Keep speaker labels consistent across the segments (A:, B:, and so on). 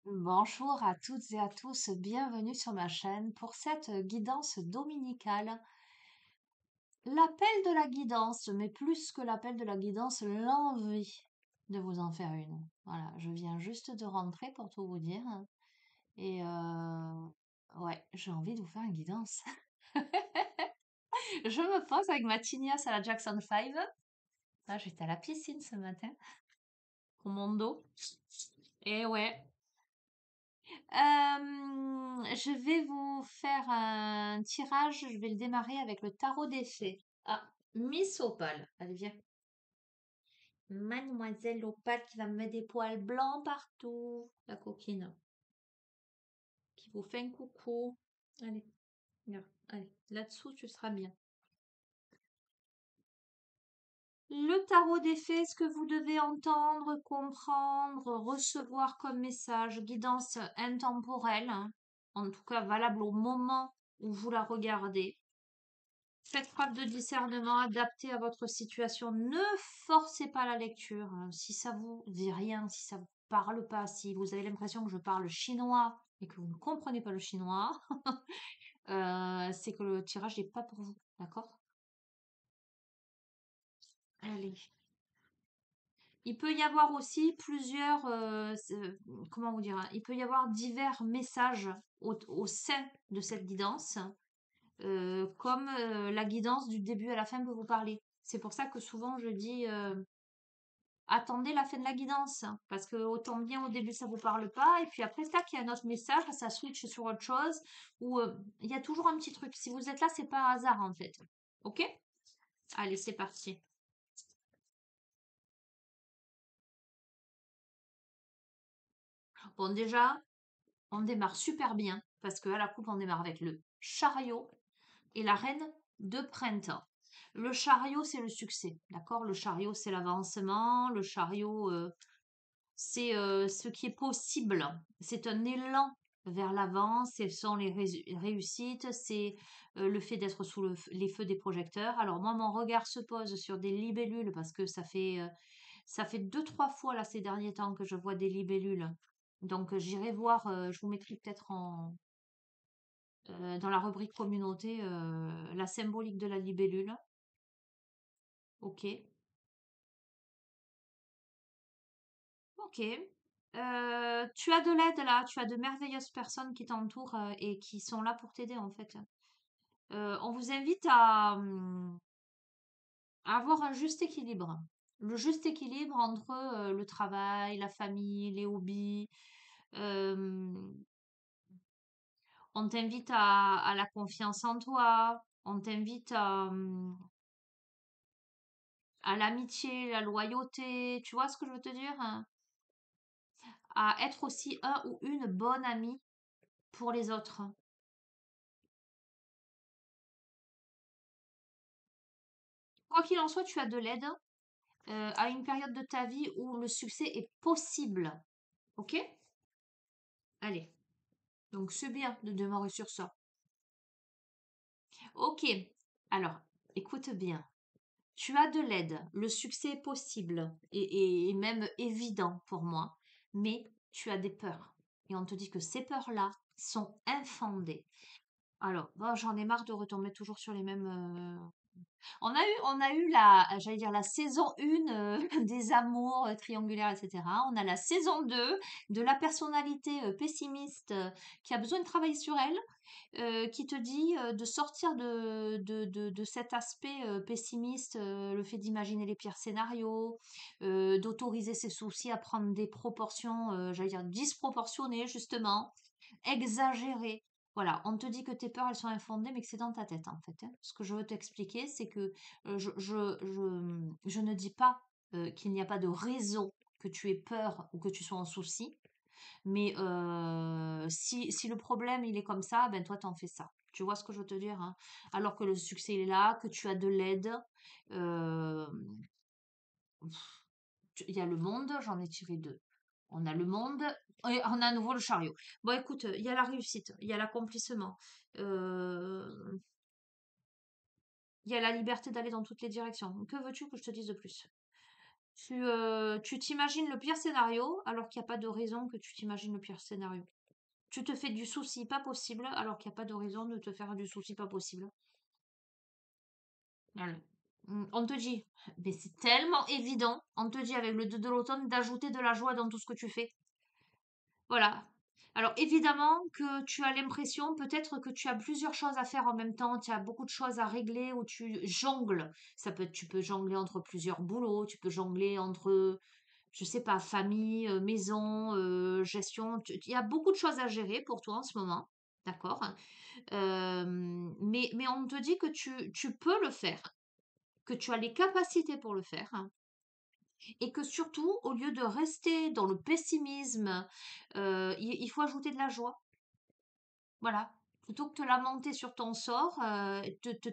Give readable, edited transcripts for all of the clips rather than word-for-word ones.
A: Bonjour à toutes et à tous, bienvenue sur ma chaîne pour cette guidance dominicale. L'appel de la guidance, mais plus que l'appel de la guidance, l'envie de vous en faire une. Voilà, je viens juste de rentrer pour tout vous dire. Et ouais, j'ai envie de vous faire une guidance. Je me pose avec ma tignasse à la Jackson 5. Là, j'étais à la piscine ce matin, au mon dos. Et ouais, je vais vous faire un tirage. Je vais le démarrer avec le tarot des fées. Ah, Miss Opale. Allez, viens. Mademoiselle Opale qui va me mettre des poils blancs partout. La coquine. Qui vous fait un coucou. Allez, viens. Allez, là-dessous, tu seras bien. Le tarot des fées, ce que vous devez entendre, comprendre, recevoir comme message, guidance intemporelle, hein, en tout cas valable au moment où vous la regardez. Faites preuve de discernement adapté à votre situation. Ne forcez pas la lecture, hein. Si ça vous dit rien, si ça vous parle pas, si vous avez l'impression que je parle chinois et que vous ne comprenez pas le chinois, c'est que le tirage n'est pas pour vous, d'accord? Allez. Il peut y avoir aussi plusieurs, comment vous dire, hein, il peut y avoir divers messages au sein de cette guidance, comme la guidance du début à la fin peut vous parler. C'est pour ça que souvent je dis attendez la fin de la guidance, hein, parce que autant bien au début ça vous parle pas, et puis après ça qu'il y a un autre message, ça switch sur autre chose, ou il y a toujours un petit truc. Si vous êtes là, c'est pas un hasard en fait. Ok? Allez, c'est parti. Bon, déjà, on démarre super bien, parce que à la coupe, on démarre avec le chariot et la reine de printemps. Le chariot, c'est le succès, d'accord? Le chariot, c'est l'avancement. Le chariot, c'est ce qui est possible. C'est un élan vers l'avant. Ce sont les réussites. C'est le fait d'être sous les feux des projecteurs. Alors moi, mon regard se pose sur des libellules parce que ça fait deux, trois fois là ces derniers temps que je vois des libellules. Donc j'irai voir, je vous mettrai peut-être dans la rubrique communauté la symbolique de la libellule. Ok, ok. Tu as de l'aide là, tu as de merveilleuses personnes qui t'entourent et qui sont là pour t'aider en fait. On vous invite à avoir un juste équilibre. Le juste équilibre entre le travail, la famille, les hobbies. Euh, on t'invite à la confiance en toi. On t'invite à l'amitié, la loyauté. Tu vois ce que je veux te dire, hein? À être aussi un ou une bonne amie pour les autres. Quoi qu'il en soit, tu as de l'aide à une période de ta vie où le succès est possible. Ok? Allez. Donc c'est bien de démarrer sur ça. Ok. Alors, écoute bien. Tu as de l'aide. Le succès est possible et même évident pour moi. Mais tu as des peurs. Et on te dit que ces peurs-là sont infondées. Alors, bon, j'en ai marre de retomber toujours sur les mêmes, on a eu j'allais dire la saison 1 des amours triangulaires, etc. On a la saison 2 de la personnalité pessimiste qui a besoin de travailler sur elle, qui te dit de sortir de cet aspect pessimiste, le fait d'imaginer les pires scénarios, d'autoriser ses soucis à prendre des proportions, j'allais dire disproportionnées, justement, exagérées. Voilà, on te dit que tes peurs, elles sont infondées, mais que c'est dans ta tête, en fait, hein. Ce que je veux t'expliquer, c'est que je ne dis pas qu'il n'y a pas de raison que tu aies peur ou que tu sois en souci, mais si le problème, il est comme ça, ben toi, t'en fais ça. Tu vois ce que je veux te dire, hein? Alors que le succès, il est là, que tu as de l'aide. euh, il y a le monde, j'en ai tiré deux. On a le monde et on a à nouveau le chariot. Bon, écoute, il y a la réussite, il y a l'accomplissement, euh, il y a la liberté d'aller dans toutes les directions. Que veux-tu que je te dise de plus? Tu t'imagines le pire scénario alors qu'il n'y a pas de raison que tu t'imagines le pire scénario. Tu te fais du souci pas possible alors qu'il n'y a pas de raison de te faire du souci pas possible. Voilà. On te dit, mais c'est tellement évident, on te dit avec le 2 de l'automne d'ajouter de la joie dans tout ce que tu fais. Voilà. Alors évidemment que tu as l'impression peut-être que tu as plusieurs choses à faire en même temps, tu as beaucoup de choses à régler ou tu jongles. Ça peut être, tu peux jongler entre plusieurs boulots, tu peux jongler entre, je sais pas, famille, maison, gestion. Il y a beaucoup de choses à gérer pour toi en ce moment. D'accord? Mais on te dit que tu peux le faire, que tu as les capacités pour le faire, hein, et que surtout, au lieu de rester dans le pessimisme, il faut ajouter de la joie. Voilà. Plutôt que de te lamenter sur ton sort,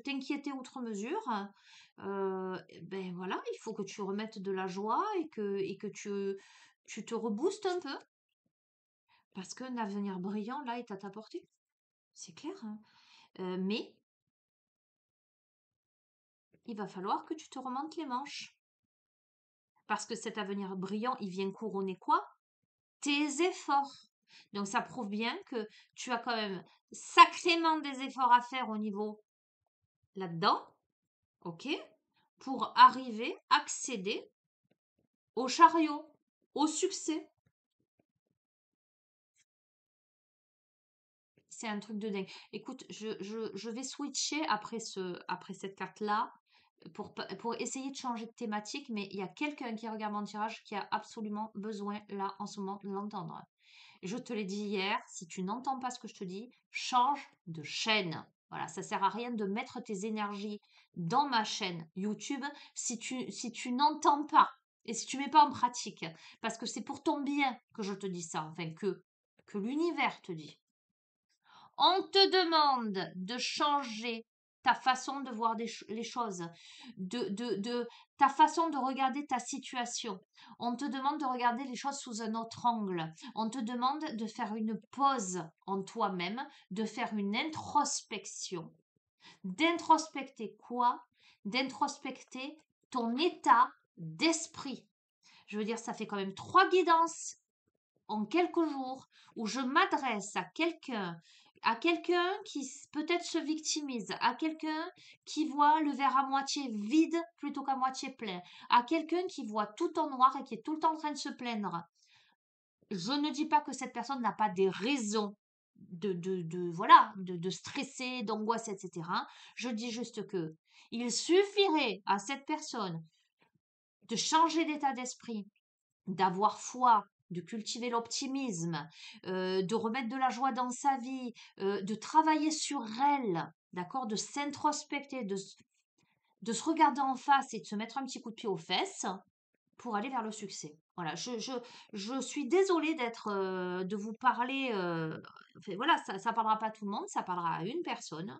A: t'inquiéter outre mesure, ben voilà, il faut que tu remettes de la joie et que tu te reboostes un peu. Parce qu'un avenir brillant, là, est à ta portée. C'est clair, hein. Mais il va falloir que tu te remontes les manches. Parce que cet avenir brillant, il vient couronner quoi? Tes efforts. Donc ça prouve bien que tu as quand même sacrément des efforts à faire au niveau là-dedans, ok? Pour arriver, accéder au chariot, au succès. C'est un truc de dingue. Écoute, je vais switcher après cette carte-là pour essayer de changer de thématique, mais il y a quelqu'un qui regarde mon tirage qui a absolument besoin, là, en ce moment, de l'entendre. Je te l'ai dit hier, si tu n'entends pas ce que je te dis, change de chaîne. Voilà, ça sert à rien de mettre tes énergies dans ma chaîne YouTube si tu n'entends pas et si tu mets pas en pratique. Parce que c'est pour ton bien que je te dis ça, enfin que l'univers te dit. On te demande de changer ta façon de voir les choses, de ta façon de regarder ta situation. On te demande de regarder les choses sous un autre angle. On te demande de faire une pause en toi-même, de faire une introspection. D'introspecter quoi? D'introspecter ton état d'esprit. Je veux dire, ça fait quand même 3 guidances en quelques jours où je m'adresse à quelqu'un qui peut-être se victimise, à quelqu'un qui voit le verre à moitié vide plutôt qu'à moitié plein, à quelqu'un qui voit tout en noir et qui est tout le temps en train de se plaindre. Je ne dis pas que cette personne n'a pas des raisons voilà, de stresser, d'angoisser, etc. Je dis juste que il suffirait à cette personne de changer d'état d'esprit, d'avoir foi, de cultiver l'optimisme, de remettre de la joie dans sa vie, de travailler sur elle, d'accord, de s'introspecter, de se regarder en face et de se mettre un petit coup de pied aux fesses pour aller vers le succès. Voilà, je suis désolée de vous parler. Enfin, voilà, ça parlera pas à tout le monde, ça parlera à une personne.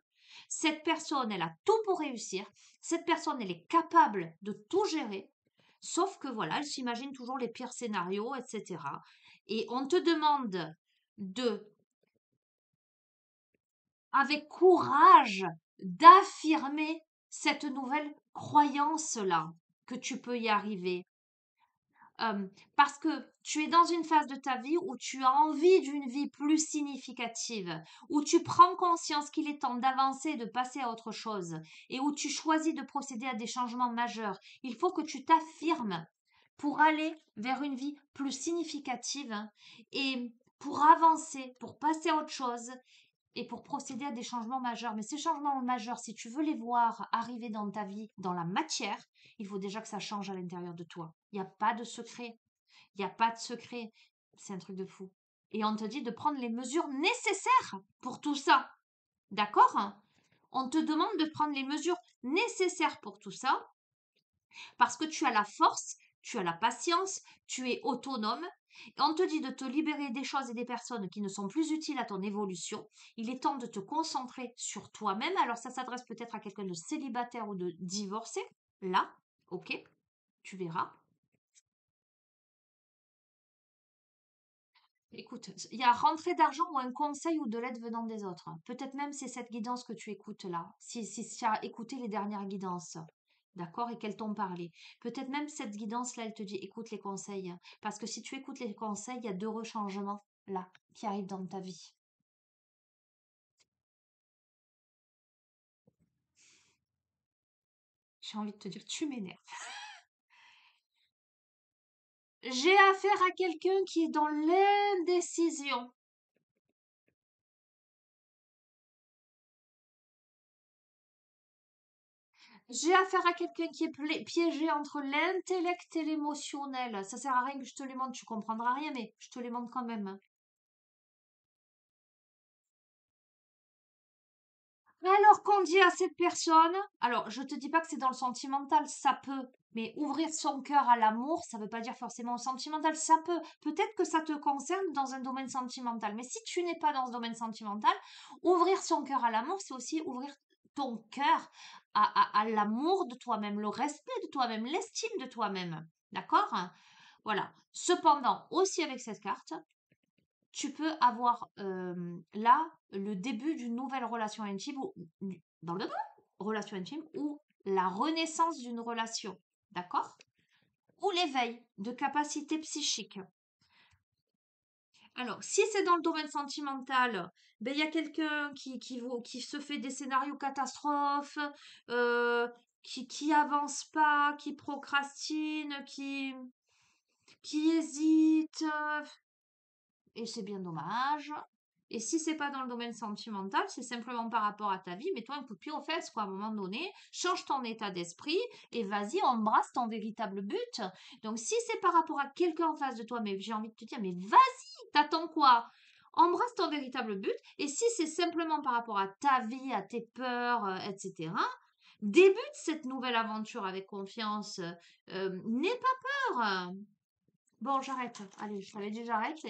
A: Cette personne, elle a tout pour réussir. Cette personne, elle est capable de tout gérer. Sauf que voilà, elle s'imagine toujours les pires scénarios, etc. Et on te demande de, avec courage, d'affirmer cette nouvelle croyance-là, que tu peux y arriver. Parce que tu es dans une phase de ta vie où tu as envie d'une vie plus significative, où tu prends conscience qu'il est temps d'avancer, de passer à autre chose, et où tu choisis de procéder à des changements majeurs. Il faut que tu t'affirmes pour aller vers une vie plus significative, hein, et pour avancer, pour passer à autre chose et pour procéder à des changements majeurs. Mais ces changements majeurs, si tu veux les voir arriver dans ta vie, dans la matière, il faut déjà que ça change à l'intérieur de toi. Il n'y a pas de secret. Il n'y a pas de secret. C'est un truc de fou. Et on te dit de prendre les mesures nécessaires pour tout ça. D'accord? On te demande de prendre les mesures nécessaires pour tout ça parce que tu as la force, tu as la patience, tu es autonome. Et on te dit de te libérer des choses et des personnes qui ne sont plus utiles à ton évolution. Il est temps de te concentrer sur toi-même. Alors ça s'adresse peut-être à quelqu'un de célibataire ou de divorcé. Là, ok, tu verras. Écoute, il y a rentrée d'argent ou un conseil ou de l'aide venant des autres. Peut-être même c'est cette guidance que tu écoutes là, si tu as écouté les dernières guidances. d'accord, et qu'elles t'ont parlé. Peut-être même cette guidance-là, elle te dit, écoute les conseils. Parce que si tu écoutes les conseils, il y a d'heureux changements là qui arrivent dans ta vie. J'ai envie de te dire, tu m'énerves. J'ai affaire à quelqu'un qui est dans l'indécision. J'ai affaire à quelqu'un qui est piégé entre l'intellect et l'émotionnel. Ça sert à rien que je te les montre, tu comprendras rien, mais je te les montre quand même, hein. Alors qu'on dit à cette personne, alors je te dis pas que c'est dans le sentimental, ça peut, mais ouvrir son cœur à l'amour, ça veut pas dire forcément au sentimental, ça peut. Peut-être que ça te concerne dans un domaine sentimental, mais si tu n'es pas dans ce domaine sentimental, ouvrir son cœur à l'amour, c'est aussi ouvrir ton cœur à l'amour de toi-même, le respect de toi-même, l'estime de toi-même. D'accord? Voilà. Cependant, aussi avec cette carte, tu peux avoir là le début d'une nouvelle relation intime ou dans le relation intime ou la renaissance d'une relation, d'accord? Ou l'éveil de capacités psychiques. Alors, si c'est dans le domaine sentimental, ben il y a quelqu'un qui se fait des scénarios catastrophes, euh, qui avance pas, qui procrastine, qui hésite, et c'est bien dommage. Et si c'est pas dans le domaine sentimental, c'est simplement par rapport à ta vie, mets-toi un coup de pied aux fesses, quoi, à un moment donné, change ton état d'esprit et vas-y, embrasse ton véritable but. Donc, si c'est par rapport à quelqu'un en face de toi, mais j'ai envie de te dire, mais vas-y, t'attends quoi? Embrasse ton véritable but. Et si c'est simplement par rapport à ta vie, à tes peurs, etc., débute cette nouvelle aventure avec confiance. N'aie pas peur. Bon, j'arrête. Allez, je t'avais dit j'arrête.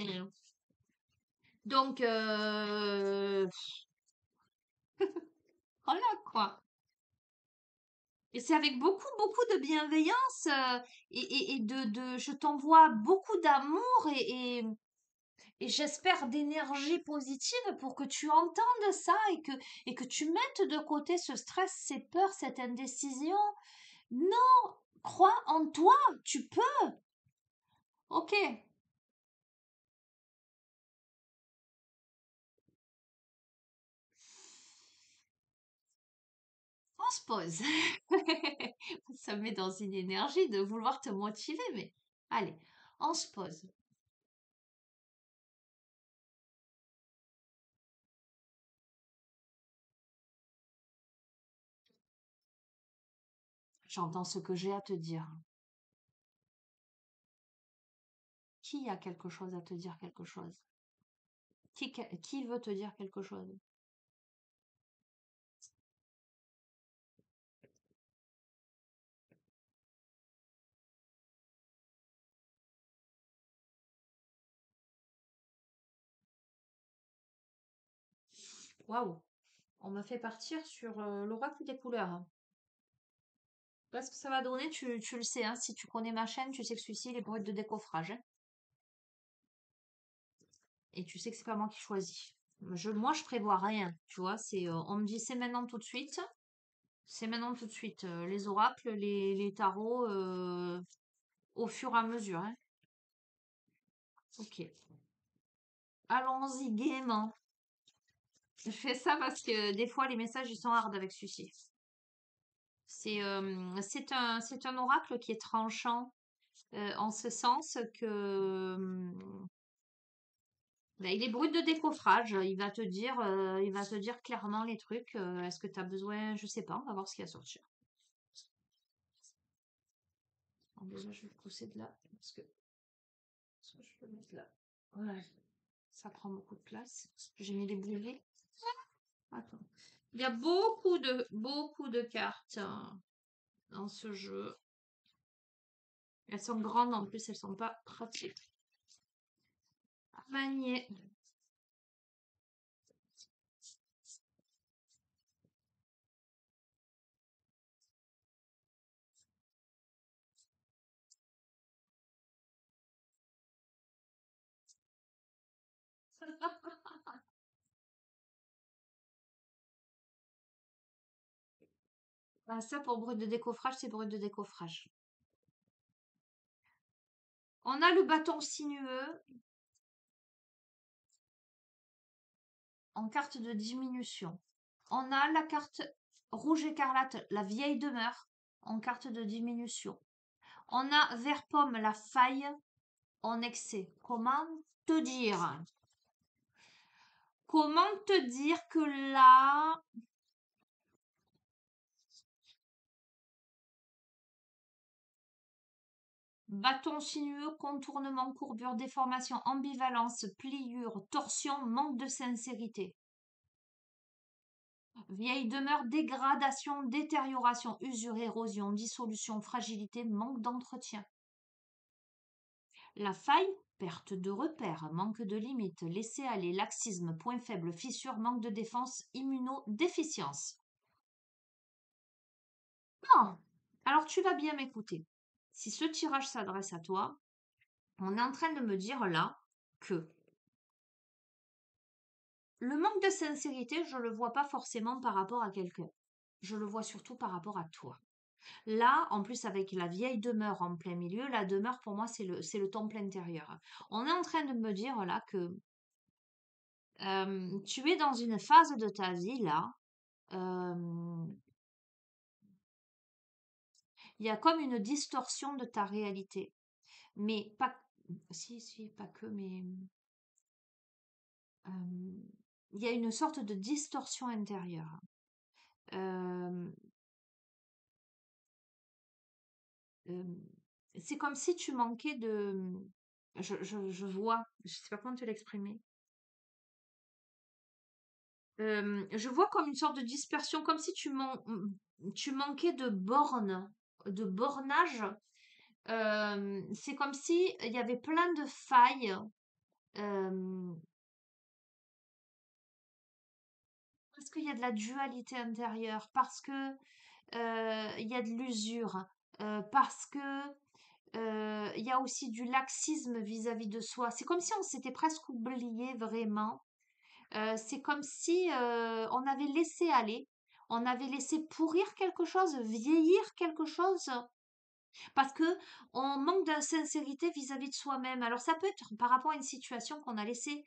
A: Donc, voilà quoi. Et c'est avec beaucoup, beaucoup de bienveillance et je t'envoie beaucoup d'amour et j'espère d'énergie positive pour que tu entendes ça et que tu mettes de côté ce stress, ces peurs, cette indécision. Non, crois en toi, tu peux. Ok, on se pose. Ça me met dans une énergie de vouloir te motiver, mais allez, on se pose. J'entends ce que j'ai à te dire. Qui a quelque chose à te dire quelque chose? Qui veut te dire quelque chose? Waouh! On me fait partir sur l'oracle des couleurs. Qu'est-ce que ça va donner? Tu le sais, hein, si tu connais ma chaîne, tu sais que celui-ci, il est brut de décoffrage, hein. Et tu sais que c'est pas moi qui choisis. Moi, je prévois rien, tu vois. On me dit c'est maintenant tout de suite. C'est maintenant tout de suite. Les oracles, les tarots, au fur et à mesure, hein. Ok. Allons-y gaiement. Je fais ça parce que des fois, les messages, ils sont hard avec celui-ci. C'est un oracle qui est tranchant en ce sens que ben, il est brut de décoffrage. Il va te dire clairement les trucs. Est-ce que tu as besoin? Je sais pas. On va voir ce qu'il y a à sortir. Bon, déjà, je vais le pousser de là parce que je peux le mettre là. Voilà. Ça prend beaucoup de place. J'ai mis les boulets. Attends. Il y a beaucoup de cartes hein, dans ce jeu. Elles sont grandes en plus, elles sont pas pratiques à manier. Ah, ça, pour bruit de décoffrage, c'est bruit de décoffrage. On a le bâton sinueux en carte de diminution. On a la carte rouge écarlate, la vieille demeure, en carte de diminution. On a vert pomme, la faille en excès. Comment te dire que là, bâton sinueux, contournement, courbure, déformation, ambivalence, pliure, torsion, manque de sincérité. Vieille demeure, dégradation, détérioration, usure, érosion, dissolution, fragilité, manque d'entretien. La faille, perte de repères, manque de limites, laisser aller, laxisme, point faible, fissure, manque de défense, immunodéficience. Non. Alors tu vas bien m'écouter. Si ce tirage s'adresse à toi, on est en train de me dire là que le manque de sincérité, je ne le vois pas forcément par rapport à quelqu'un. Je le vois surtout par rapport à toi. Là, en plus, avec la vieille demeure en plein milieu, la demeure, pour moi, c'est le temple intérieur. On est en train de me dire là que tu es dans une phase de ta vie là. euh, Il y a comme une distorsion de ta réalité. Mais pas. Si, pas que, mais. euh, il y a une sorte de distorsion intérieure. Euh, euh, c'est comme si tu manquais de. Je vois, je sais pas comment te l'exprimer. Je vois comme une sorte de dispersion, comme si tu manquais de bornage. C'est comme si il y avait plein de failles, euh, parce qu'il y a de la dualité intérieure, parce que il y a de l'usure, parce que il y a aussi du laxisme vis-à-vis de soi. C'est comme si on s'était presque oublié vraiment. C'est comme si on avait laissé aller, on avait laissé pourrir quelque chose, vieillir quelque chose, parce que on manque de sincérité vis-à-vis de soi-même. Alors ça peut être par rapport à une situation qu'on a laissé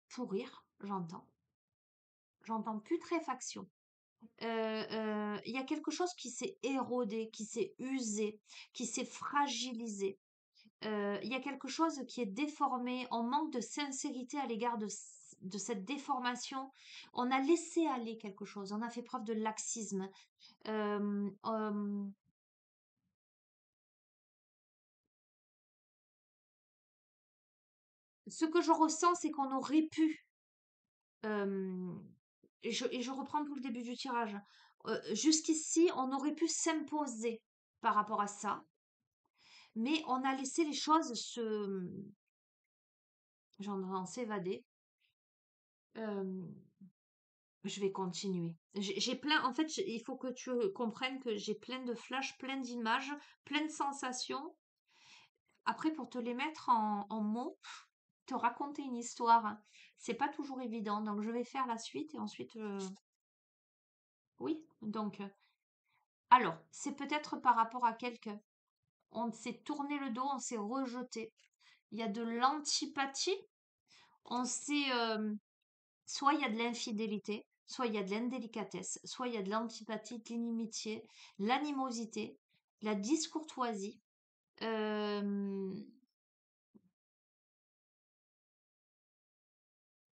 A: pourrir, j'entends putréfaction. Il y a quelque chose qui s'est érodé, qui s'est usé, qui s'est fragilisé. Il y a quelque chose qui est déformé, on manque de sincérité à l'égard de cette déformation. On a laissé aller quelque chose, on a fait preuve de laxisme. Euh, euh, Ce que je ressens, c'est qu'on aurait pu, euh, et je reprends tout le début du tirage, jusqu'ici, on aurait pu s'imposer par rapport à ça, mais on a laissé les choses j'en s'évader. Euh, Je vais continuer. J'ai plein, en fait, il faut que tu comprennes que j'ai plein de flashs, plein d'images, plein de sensations. Après, pour te les mettre en mots, te raconter une histoire, c'est pas toujours évident. Donc, je vais faire la suite et ensuite, oui. Donc, alors, c'est peut-être par rapport à quelqu'un. On s'est tourné le dos, on s'est rejeté. Il y a de l'antipathie. On s'est, soit il y a de l'infidélité, soit il y a de l'indélicatesse, soit il y a de l'antipathie, de l'inimitié, l'animosité, la discourtoisie. Euh,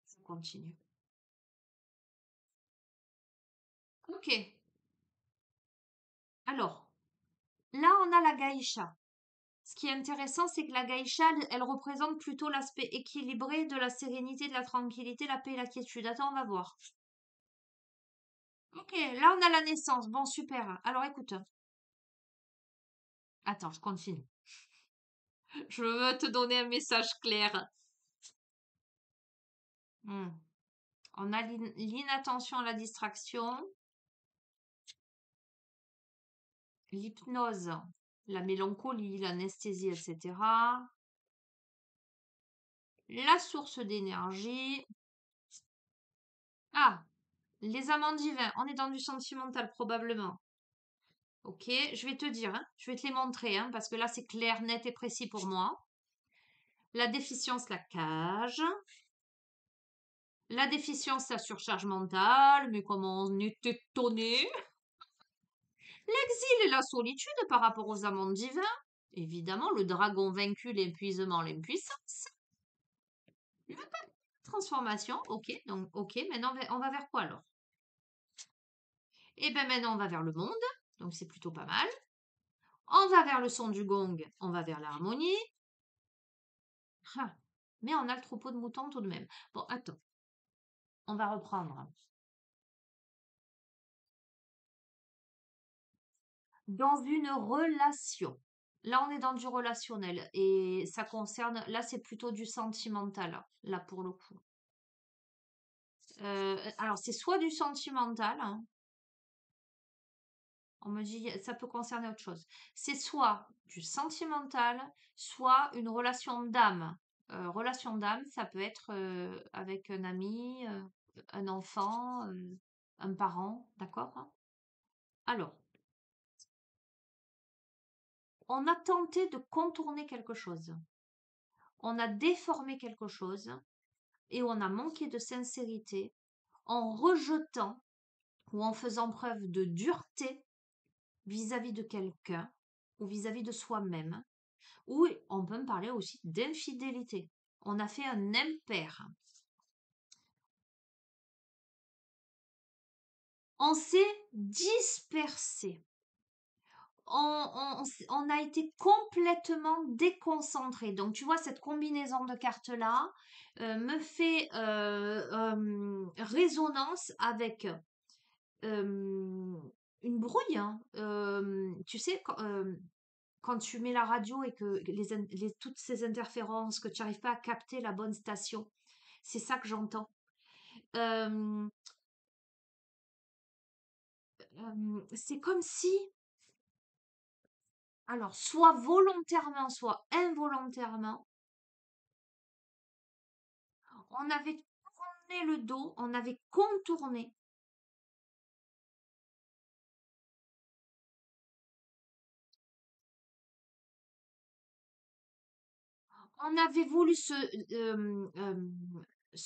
A: je continue. Ok. Alors, là, on a la gaïcha. Ce qui est intéressant, c'est que la gaïcha, elle représente plutôt l'aspect équilibré de la sérénité, de la tranquillité, la paix et la quiétude. Attends, on va voir. Ok, là, on a la naissance. Bon, super. Alors, écoute. Attends, je continue. Je veux te donner un message clair. Hmm. On a l'inattention à la distraction, l'hypnose, la mélancolie, l'anesthésie, etc. La source d'énergie. Ah, Les amants divins, on est dans du sentimental probablement. Ok, je vais te dire, hein, je vais te les montrer, hein, parce que là c'est clair, net et précis pour moi. La déficience, la cage. La déficience, la surcharge mentale, mais comment on est étonné. L'exil et la solitude par rapport aux amants divins. Évidemment, le dragon vaincu, l'épuisement, l'impuissance. La transformation, ok, donc ok, maintenant on va vers quoi alors? Eh bien maintenant on va vers le monde, donc c'est plutôt pas mal. On va vers le son du gong, on va vers l'harmonie. Ah, mais on a le troupeau de moutons tout de même. Bon, attends, on va reprendre. Dans une relation. Là, on est dans du relationnel et ça concerne, là, c'est plutôt du sentimental, hein, là, pour le coup. Alors, c'est soit du sentimental, hein, on me dit, ça peut concerner autre chose. C'est soit du sentimental, soit une relation d'âme. Relation d'âme, ça peut être avec un ami, un enfant, un parent, d'accord? Hein. Alors, on a tenté de contourner quelque chose. On a déformé quelque chose et on a manqué de sincérité en rejetant ou en faisant preuve de dureté vis-à-vis de quelqu'un ou vis-à-vis de soi-même. Ou on peut me parler aussi d'infidélité. On a fait un impair. On s'est dispersé. On a été complètement déconcentré. Donc, tu vois, cette combinaison de cartes-là me fait résonance avec une brouille, hein. Tu sais, quand tu mets la radio et que toutes ces interférences, que tu n'arrives pas à capter la bonne station, c'est ça que j'entends. Euh, c'est comme si, alors, soit volontairement, soit involontairement, on avait tourné le dos, on avait contourné, on avait voulu se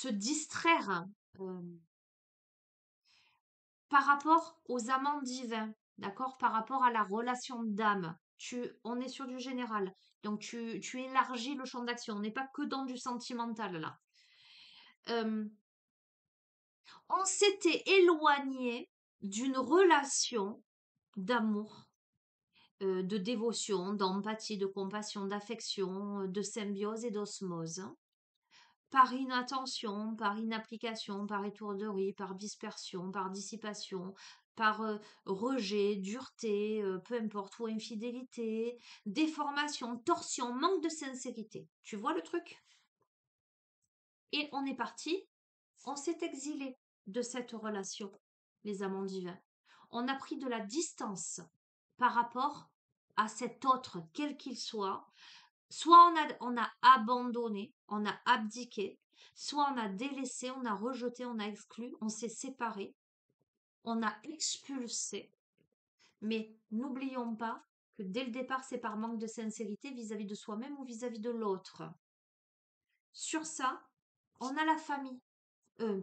A: distraire euh, par rapport aux amants divins, d'accord? Par rapport à la relation d'âme. On est sur du général. Donc tu élargis le champ d'action. On n'est pas que dans du sentimental là. Euh, on s'était éloigné d'une relation d'amour, de dévotion, d'empathie, de compassion, d'affection, de symbiose et d'osmose. Par inattention, par inapplication, par étourderie, par dispersion, par dissipation, par rejet, dureté, peu importe, ou infidélité, déformation, torsion, manque de sincérité. Tu vois le truc? Et on est parti, on s'est exilé de cette relation, les amants divins. On a pris de la distance par rapport à cet autre, quel qu'il soit. Soit on a abandonné, on a abdiqué, soit on a délaissé, on a rejeté, on a exclu, on s'est séparé, on a expulsé. Mais n'oublions pas que dès le départ, c'est par manque de sincérité vis-à-vis de soi-même ou vis-à-vis de l'autre. Sur ça, on a la famille.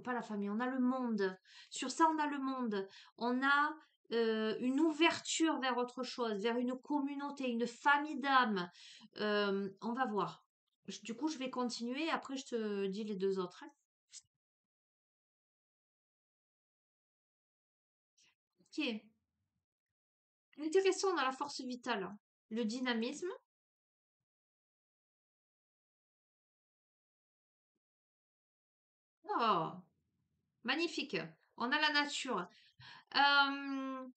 A: Pas la famille, on a le monde. Sur ça, on a le monde. On a une ouverture vers autre chose, vers une communauté, une famille d'âmes. On va voir. Du coup, je vais continuer. Après, je te dis les deux autres. Hein. Ok. Intéressant dans la force vitale. Le dynamisme. Oh, magnifique. On a la nature. Euh,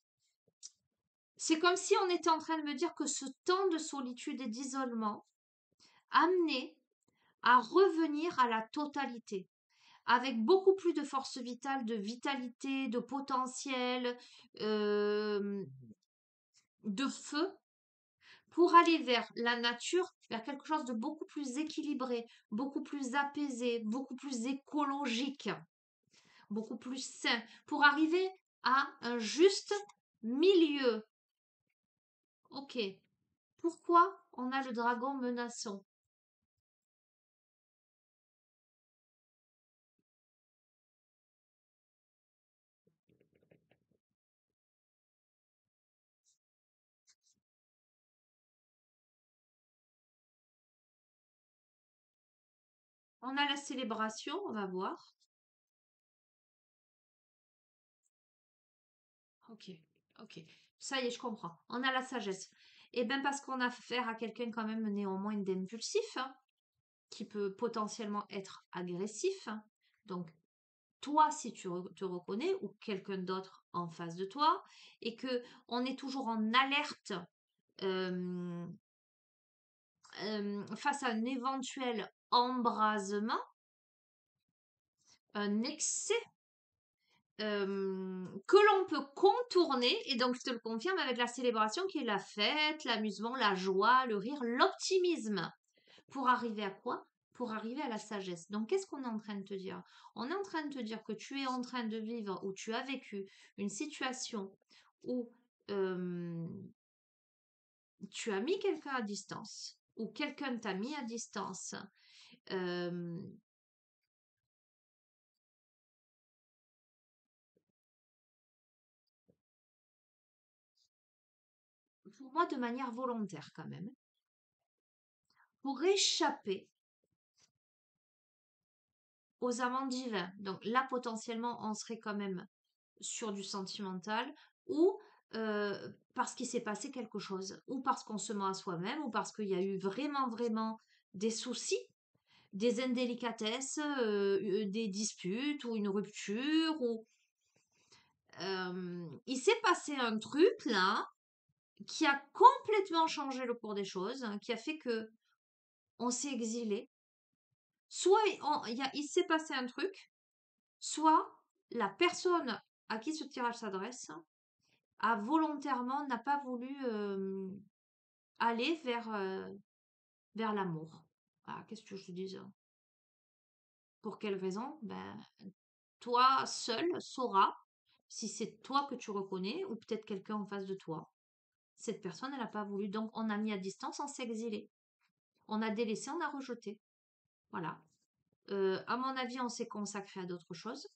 A: c'est comme si on était en train de me dire que ce temps de solitude et d'isolement amenait à revenir à la totalité, avec beaucoup plus de force vitale, de vitalité, de potentiel, euh, de feu, pour aller vers la nature, vers quelque chose de beaucoup plus équilibré, beaucoup plus apaisé, beaucoup plus écologique, beaucoup plus sain, pour arriver à un juste milieu. Ok. Pourquoi on a le dragon menaçant? On a la célébration, on va voir. Ok, ok. Ça y est, je comprends. On a la sagesse. Et bien parce qu'on a affaire à quelqu'un quand même néanmoins d'impulsif, hein, qui peut potentiellement être agressif, hein. Donc, toi, si tu te reconnais, ou quelqu'un d'autre en face de toi, et que on est toujours en alerte euh, face à un éventuel embrasement, un excès que l'on peut contourner, et donc je te le confirme avec la célébration qui est la fête, l'amusement, la joie, le rire, l'optimisme. Pour arriver à quoi? Pour arriver à la sagesse. Donc qu'est-ce qu'on est en train de te dire? On est en train de te dire que tu es en train de vivre ou tu as vécu une situation où euh, tu as mis quelqu'un à distance ou quelqu'un t'a mis à distance. euh, pour moi de manière volontaire quand même, pour échapper aux amants divins. Donc là, potentiellement, on serait quand même sur du sentimental ou parce qu'il s'est passé quelque chose, ou parce qu'on se ment à soi-même, ou parce qu'il y a eu vraiment, vraiment des soucis, des indélicatesses, des disputes, ou une rupture, ou il s'est passé un truc là qui a complètement changé le cours des choses, hein, qui a fait que on s'est exilé. Soit il s'est passé un truc, soit la personne à qui ce tirage s'adresse a volontairement n'a pas voulu aller vers l'amour. Ah, qu'est-ce que je te dise? Pour quelle raison? Ben, toi seul sauras si c'est toi que tu reconnais ou peut-être quelqu'un en face de toi. Cette personne, elle n'a pas voulu. Donc, on a mis à distance, on s'est exilé. On a délaissé, on a rejeté. Voilà. À mon avis, on s'est consacré à d'autres choses.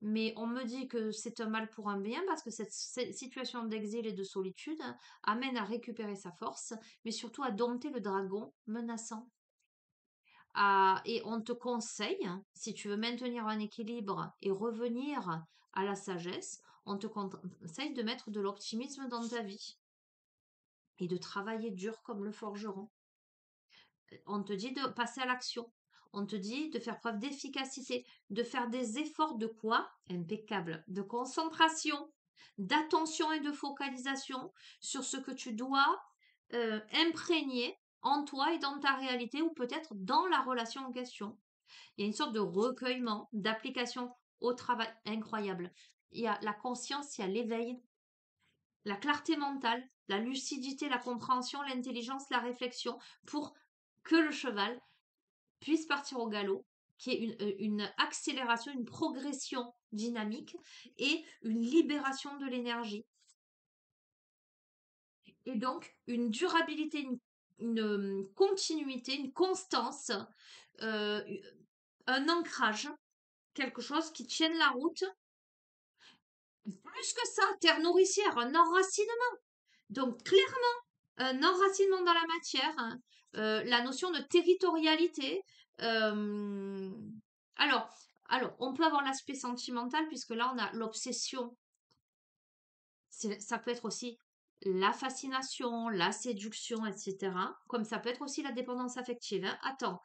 A: Mais on me dit que c'est un mal pour un bien parce que cette situation d'exil et de solitude amène à récupérer sa force, mais surtout à dompter le dragon menaçant. Et on te conseille, hein, si tu veux maintenir un équilibre et revenir à la sagesse, on te conseille de mettre de l'optimisme dans ta vie et de travailler dur comme le forgeron. On te dit de passer à l'action. On te dit de faire preuve d'efficacité, de faire des efforts de quoi? Impeccable. De concentration, d'attention et de focalisation sur ce que tu dois imprégner en toi et dans ta réalité ou peut-être dans la relation en question. Il y a une sorte de recueillement, d'application au travail incroyable. Il y a la conscience, il y a l'éveil, la clarté mentale, la lucidité, la compréhension, l'intelligence, la réflexion pour que le cheval puisse partir au galop, qui est une accélération, une progression dynamique et une libération de l'énergie. Et donc, une durabilité, une continuité, une constance, euh, un ancrage, quelque chose qui tienne la route. Plus que ça, terre nourricière, un enracinement. Donc, clairement, un enracinement dans la matière, hein, la notion de territorialité. euh, alors, alors, on peut avoir l'aspect sentimental, puisque là, on a l'obsession. Ça peut être aussi la fascination, la séduction, etc. Comme ça peut être aussi la dépendance affective, hein. Attends,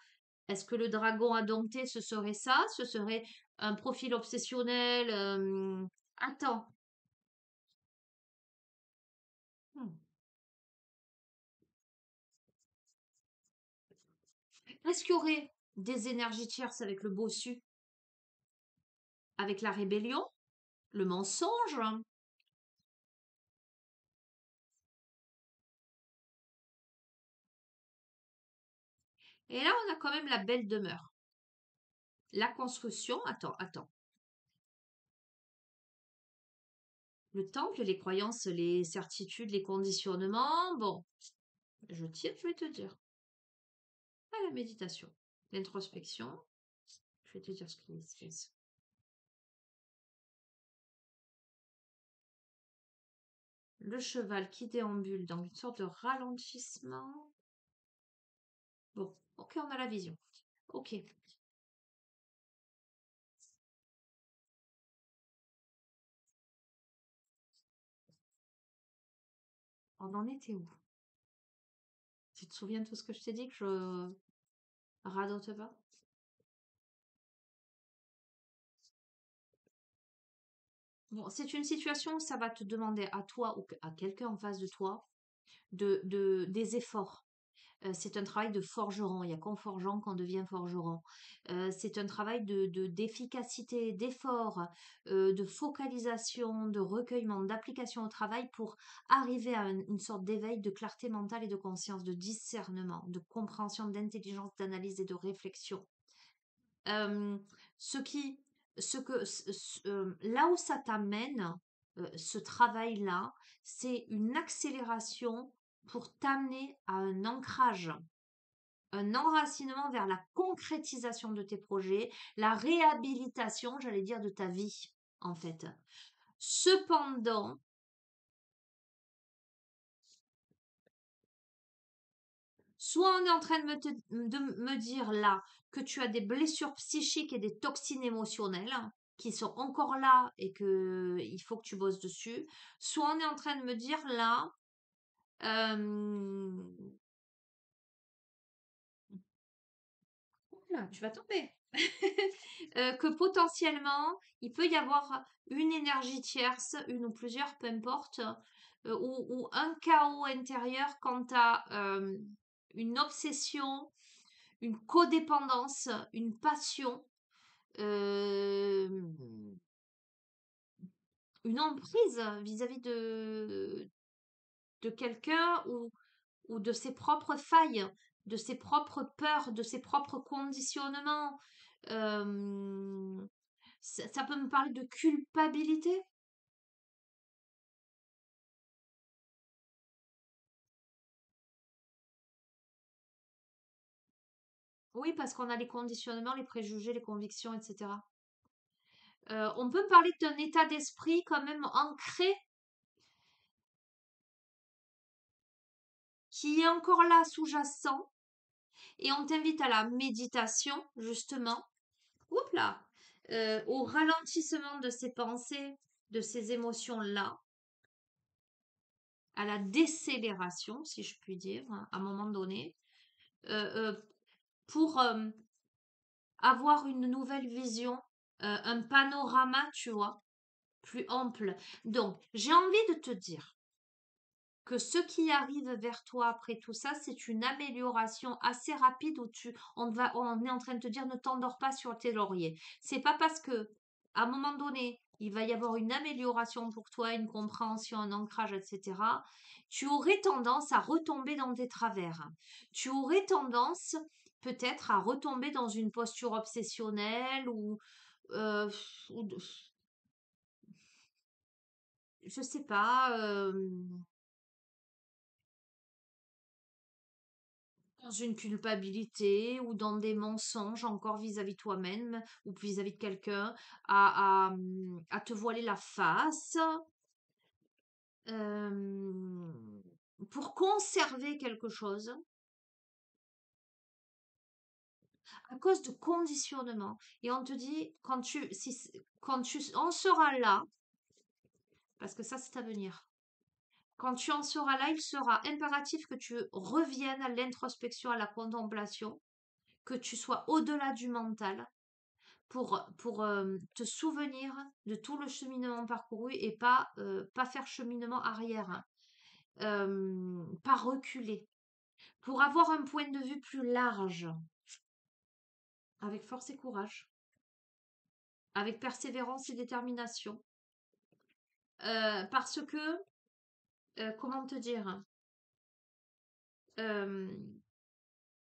A: est-ce que le dragon à dompter, ce serait ça? Ce serait un profil obsessionnel? Attends. Hmm. Est-ce qu'il y aurait des énergies tierces avec le bossu, avec la rébellion, le mensonge? Et là, on a quand même la belle demeure. La construction, attends, attends. Le temple, les croyances, les certitudes, les conditionnements, bon, je tire, je vais te dire. À la méditation, l'introspection, je vais te dire ce qui se passe. Le cheval qui déambule dans une sorte de ralentissement. Bon, ok, on a la vision. Ok. On en était où? Tu te souviens de tout ce que je t'ai dit que je radote pas? Bon, c'est une situation où ça va te demander à toi ou à quelqu'un en face de toi des efforts. C'est un travail de forgeron. Il n'y a qu'en forgeant qu'on devient forgeron. C'est un travail d'efficacité, d'effort, de focalisation, de recueillement, d'application au travail pour arriver à une sorte d'éveil de clarté mentale et de conscience, de discernement, de compréhension, d'intelligence, d'analyse et de réflexion. Euh, ce qui, là où ça t'amène, ce travail-là, c'est une accélération pour t'amener à un enracinement vers la concrétisation de tes projets, la réhabilitation, j'allais dire, de ta vie, en fait. Cependant, soit on est en train de me dire là que tu as des blessures psychiques et des toxines émotionnelles qui sont encore là et que il faut que tu bosses dessus, soit on est en train de me dire là, euh, oula, tu vas tomber. Que potentiellement, il peut y avoir une énergie tierce, une ou plusieurs, peu importe, ou un chaos intérieur quant à une obsession, une codépendance, une passion, euh, une emprise vis-à-vis de quelqu'un ou de ses propres failles, de ses propres peurs, de ses propres conditionnements. Euh, ça peut me parler de culpabilité. Oui, parce qu'on a les conditionnements, les préjugés, les convictions, etc. On peut parler d'un état d'esprit quand même ancré qui est encore là sous-jacent et on t'invite à la méditation, justement. Oups là, au ralentissement de ces pensées, de ces émotions-là, à la décélération, si je puis dire, hein, à un moment donné, euh, pour avoir une nouvelle vision, un panorama, tu vois, plus ample. Donc, j'ai envie de te dire que ce qui arrive vers toi après tout ça, c'est une amélioration assez rapide où on est en train de te dire ne t'endors pas sur tes lauriers. C'est pas parce que, à un moment donné, il va y avoir une amélioration pour toi, une compréhension, un ancrage, etc. Tu aurais tendance à retomber dans tes travers. Tu aurais tendance peut-être à retomber dans une posture obsessionnelle euh, ou je sais pas, dans une culpabilité ou dans des mensonges encore vis-à-vis toi-même ou vis-à-vis de quelqu'un, à te voiler la face, euh, pour conserver quelque chose à cause de conditionnement. Et on te dit, quand tu en seras là, parce que ça c'est à venir, quand tu en seras là, il sera impératif que tu reviennes à l'introspection, à la contemplation, que tu sois au-delà du mental, pour te souvenir de tout le cheminement parcouru et pas faire cheminement arrière, hein. Pas reculer, pour avoir un point de vue plus large, avec force et courage, avec persévérance et détermination. Parce que, comment te dire, euh,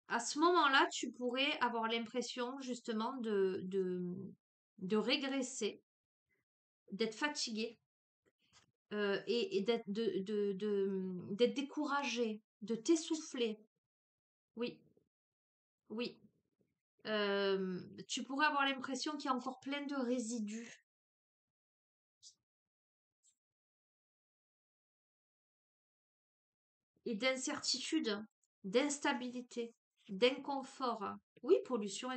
A: à ce moment-là, tu pourrais avoir l'impression justement de régresser, d'être fatigué, et d'être découragé, de t'essouffler. Oui, oui. Tu pourrais avoir l'impression qu'il y a encore plein de résidus et d'incertitude, d'instabilité, d'inconfort. Oui, pollution.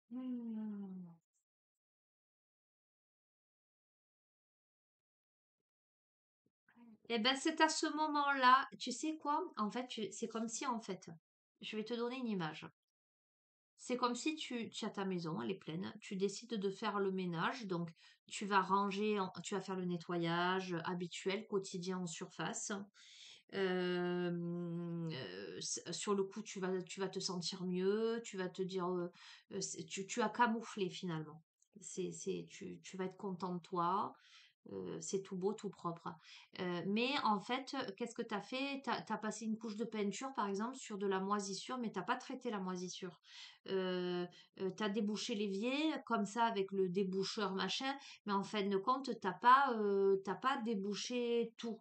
A: Hmm. Eh ben, c'est à ce moment-là, tu sais quoi? En fait, c'est comme si, en fait, je vais te donner une image. C'est comme si tu as ta maison, elle est pleine, tu décides de faire le ménage, donc tu vas ranger, tu vas faire le nettoyage habituel, quotidien en surface. Sur le coup, tu vas te sentir mieux, tu vas te dire, tu as camouflé finalement. Tu vas être content de toi, c'est tout beau, tout propre. Mais en fait, qu'est-ce que tu as fait? Tu as passé une couche de peinture, par exemple, sur de la moisissure, mais t'as pas traité la moisissure. Euh, tu as débouché l'évier, comme ça, avec le déboucheur, machin, mais en fin de compte, t'as pas débouché tout.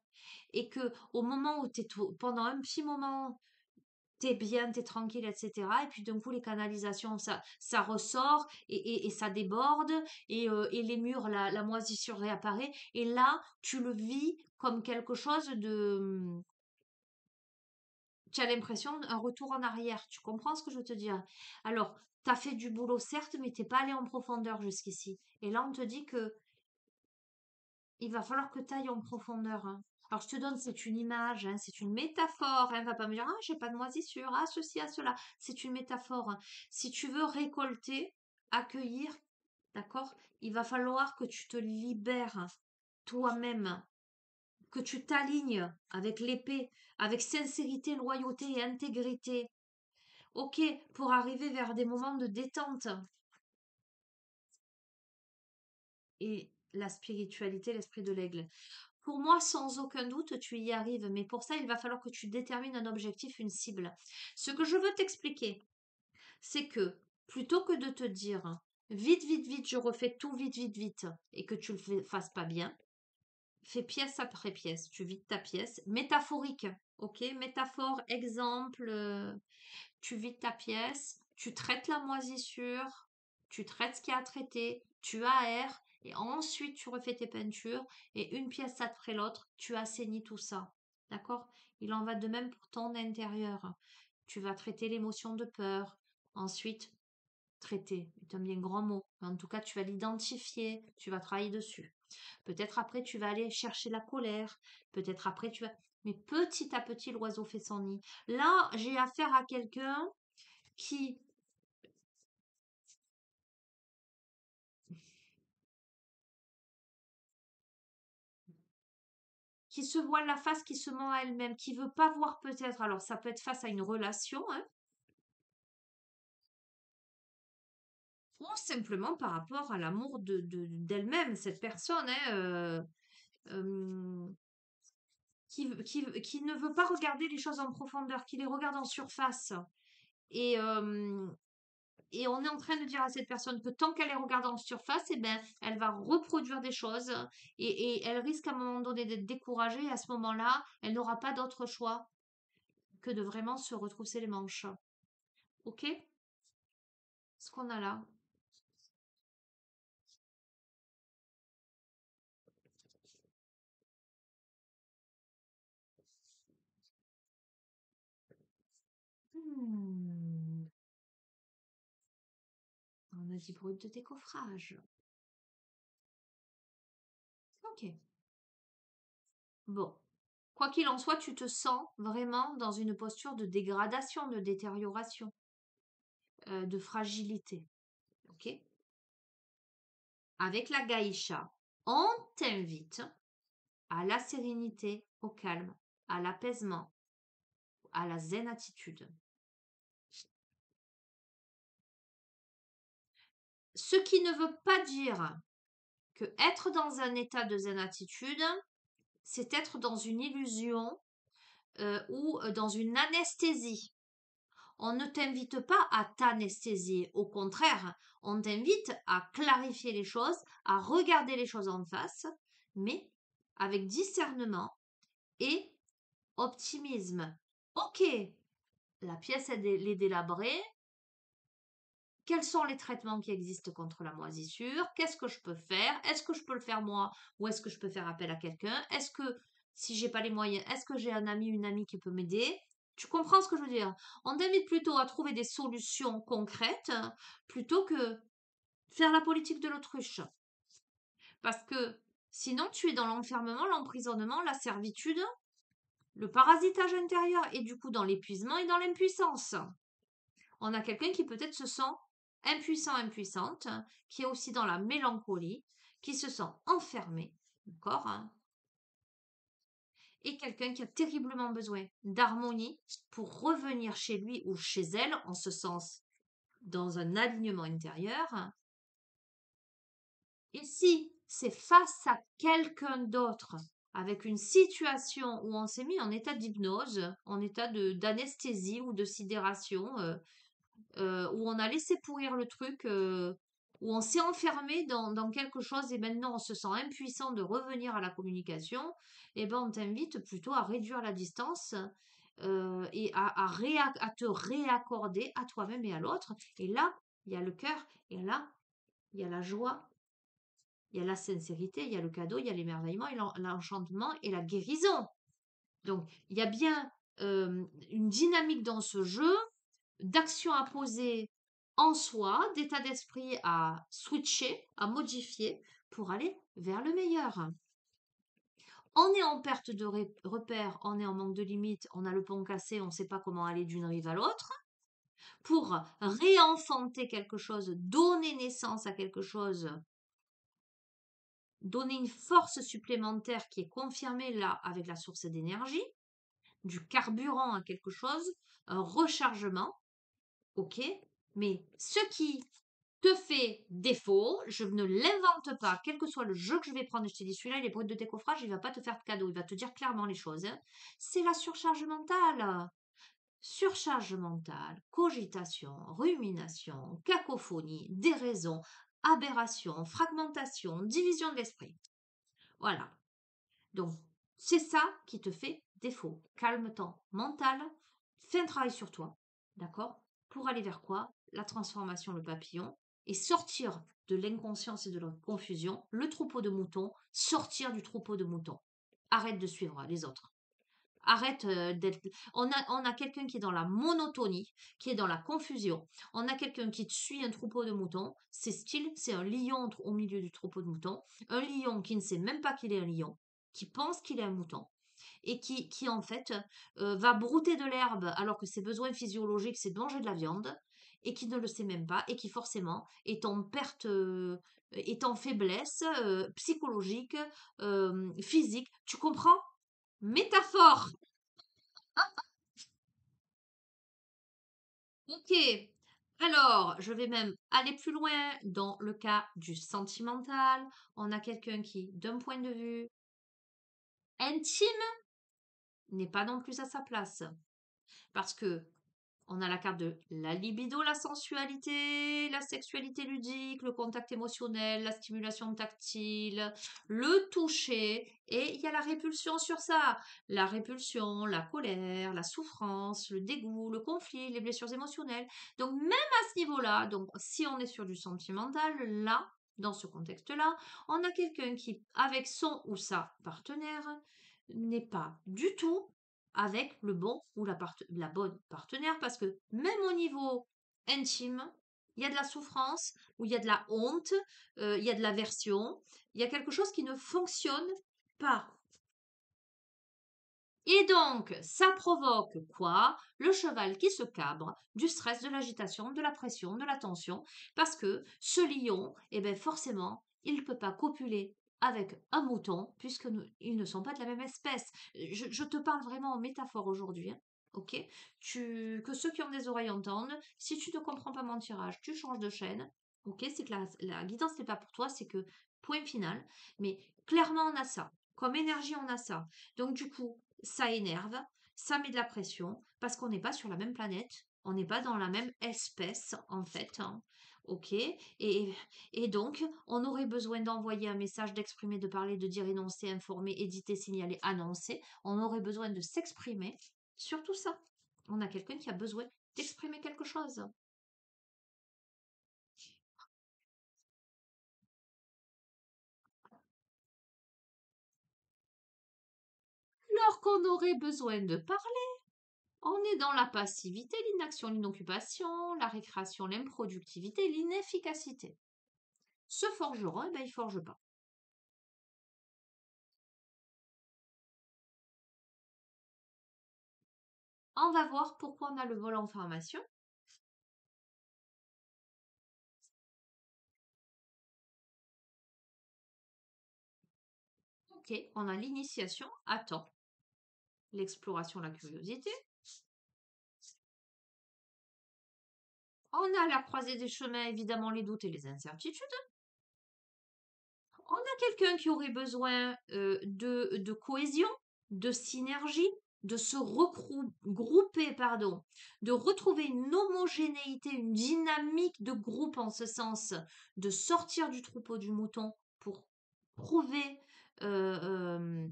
A: Et que au moment où pendant un petit moment, t'es bien, t'es tranquille, etc. Et puis d'un coup, les canalisations, ça ressort et ça déborde et les murs, la moisissure réapparaît. Et là, tu le vis comme quelque chose de... Tu as l'impression d'un retour en arrière. Tu comprends ce que je veux te dire? Alors, t'as fait du boulot, certes, mais t'es pas allé en profondeur jusqu'ici. Et là, on te dit que il va falloir que tu ailles en profondeur, hein. Alors, je te donne, c'est une image, hein, c'est une métaphore, hein. Va pas me dire, ah, j'ai pas de moisissure, ah, ceci, ah, cela. C'est une métaphore, hein. Si tu veux récolter, accueillir, d'accord, il va falloir que tu te libères toi-même, que tu t'alignes avec l'épée, avec sincérité, loyauté et intégrité. Ok, pour arriver vers des moments de détente et la spiritualité, l'esprit de l'aigle. Pour moi, sans aucun doute, tu y arrives, mais pour ça, il va falloir que tu détermines un objectif, une cible. Ce que je veux t'expliquer, c'est que plutôt que de te dire vite, vite, vite, je refais tout vite, vite, vite, et que tu le fasses pas bien, fais pièce après pièce. Tu vides ta pièce, métaphorique, ok? Métaphore, exemple, tu vides ta pièce, tu traites la moisissure, tu traites ce qu'il y a à traiter, tu aères, et ensuite tu refais tes peintures, et une pièce après l'autre, tu assainis tout ça. D'accord? Il en va de même pour ton intérieur. Tu vas traiter l'émotion de peur. Ensuite, traiter, c'est un bien grand mot. En tout cas, tu vas l'identifier, tu vas travailler dessus. Peut-être après, tu vas aller chercher la colère. Peut-être après, tu vas... Mais petit à petit, l'oiseau fait son nid. Là, j'ai affaire à quelqu'un qui, qui se voile la face, qui se ment à elle-même, qui veut pas voir peut-être. Alors, ça peut être face à une relation, hein, ou simplement par rapport à l'amour d'elle-même, cette personne, hein, euh, qui ne veut pas regarder les choses en profondeur, qui les regarde en surface. Et, euh, et on est en train de dire à cette personne que tant qu'elle les regarde en surface, eh ben, elle va reproduire des choses et elle risque à un moment donné d'être découragée. Et à ce moment-là, elle n'aura pas d'autre choix que de vraiment se retrousser les manches. Ok? Ce qu'on a là. Hmm. On a dit brut de décoffrage. Ok. Bon. Quoi qu'il en soit, tu te sens vraiment dans une posture de dégradation, de détérioration, de fragilité. Ok? Avec la gaïcha, on t'invite à la sérénité, au calme, à l'apaisement, à la zen attitude. Ce qui ne veut pas dire que être dans un état de zen attitude, c'est être dans une illusion ou dans une anesthésie. On ne t'invite pas à t'anesthésier. Au contraire, on t'invite à clarifier les choses, à regarder les choses en face, mais avec discernement et optimisme. Ok, la pièce elle est délabrée. Quels sont les traitements qui existent contre la moisissure? Qu'est-ce que je peux faire? Est-ce que je peux le faire moi ou est-ce que je peux faire appel à quelqu'un? Est-ce que si j'ai pas les moyens, est-ce que j'ai un ami, une amie qui peut m'aider? Tu comprends ce que je veux dire? On t'invite plutôt à trouver des solutions concrètes plutôt que faire la politique de l'autruche. Parce que sinon tu es dans l'enfermement, l'emprisonnement, la servitude, le parasitage intérieur et du coup dans l'épuisement et dans l'impuissance. On a quelqu'un qui peut-être se sent impuissant, impuissante, qui est aussi dans la mélancolie, qui se sent enfermé, d'accord, hein, et quelqu'un qui a terriblement besoin d'harmonie pour revenir chez lui ou chez elle, en ce sens, dans un alignement intérieur. Et si c'est face à quelqu'un d'autre, avec une situation où on s'est mis en état d'hypnose, en état d'anesthésie ou de sidération, où on a laissé pourrir le truc, où on s'est enfermé dans quelque chose et maintenant on se sent impuissant de revenir à la communication, eh ben on t'invite plutôt à réduire la distance et à te réaccorder à toi-même et à l'autre. Et là, il y a le cœur, et là, il y a la joie, il y a la sincérité, il y a le cadeau, il y a l'émerveillement, et l'enchantement et la guérison. Donc, il y a bien une dynamique dans ce jeu d'action à poser en soi, d'état d'esprit à switcher, à modifier pour aller vers le meilleur. On est en perte de repère, on est en manque de limites, on a le pont cassé, on ne sait pas comment aller d'une rive à l'autre. Pour réenfanter quelque chose, donner naissance à quelque chose, donner une force supplémentaire qui est confirmée là avec la source d'énergie, du carburant à quelque chose, un rechargement, ok, mais ce qui te fait défaut, je ne l'invente pas, quel que soit le jeu que je vais prendre, je t'ai dit celui-là il est brut de décoffrage, il va pas te faire de cadeau, il va te dire clairement les choses, hein. C'est la surcharge mentale. Surcharge mentale, cogitation, rumination, cacophonie, déraison, aberration, fragmentation, division de l'esprit. Voilà. Donc, c'est ça qui te fait défaut. Calme ton mental, fais un travail sur toi, d'accord? Pour aller vers quoi? La transformation, le papillon, et sortir de l'inconscience et de la confusion, le troupeau de moutons, sortir du troupeau de moutons. Arrête de suivre les autres. Arrête d'être. On a quelqu'un qui est dans la monotonie, qui est dans la confusion. On a quelqu'un qui suit un troupeau de moutons. C'est style, c'est un lion au milieu du troupeau de moutons. Un lion qui ne sait même pas qu'il est un lion, qui pense qu'il est un mouton. Et qui en fait va brouter de l'herbe alors que ses besoins physiologiques c'est de manger de la viande et qui ne le sait même pas et qui forcément est en perte, est en faiblesse psychologique, physique. Tu comprends? Métaphore. Ok. Alors, je vais même aller plus loin dans le cas du sentimental. On a quelqu'un qui, d'un point de vue intime, n'est pas non plus à sa place. Parce que on a la carte de la libido, la sensualité, la sexualité ludique, le contact émotionnel, la stimulation tactile, le toucher, et il y a la répulsion sur ça. La répulsion, la colère, la souffrance, le dégoût, le conflit, les blessures émotionnelles. Donc même à ce niveau-là, donc si on est sur du sentimental, là, dans ce contexte-là, on a quelqu'un qui, avec son ou sa partenaire, n'est pas du tout avec le bon ou la bonne partenaire parce que même au niveau intime, il y a de la souffrance, ou il y a de la honte, il y a de l'aversion, il y a quelque chose qui ne fonctionne pas. Et donc, ça provoque quoi? Le cheval qui se cabre, du stress, de l'agitation, de la pression, de la tension, parce que ce lion, eh bien forcément, il ne peut pas copuler avec un mouton, puisque ils ne sont pas de la même espèce. Je te parle vraiment en métaphore aujourd'hui, hein, ok? Que ceux qui ont des oreilles entendent, si tu ne comprends pas mon tirage, tu changes de chaîne, ok? C'est que la guidance n'est pas pour toi, c'est que point final, mais clairement on a ça. Comme énergie, on a ça. Donc du coup, ça énerve, ça met de la pression, parce qu'on n'est pas sur la même planète, On n'est pas dans la même espèce, en fait, hein. Ok? Et donc, on aurait besoin d'envoyer un message, d'exprimer, de parler, de dire, énoncer, informer, éditer, signaler, annoncer. On aurait besoin de s'exprimer sur tout ça. On a quelqu'un qui a besoin d'exprimer quelque chose. Alors qu'on aurait besoin de parler, on est dans la passivité, l'inaction, l'inoccupation, la récréation, l'improductivité, l'inefficacité. Ce forgeron, eh ben, il forge pas. On va voir pourquoi on a le vol en formation. Ok, on a l'initiation, attends, l'exploration, la curiosité. On a la croisée des chemins, évidemment, les doutes et les incertitudes. On a quelqu'un qui aurait besoin de cohésion, de synergie, de se regrouper, pardon, de retrouver une homogénéité, une dynamique de groupe en ce sens, de sortir du troupeau du mouton pour trouver, euh, euh,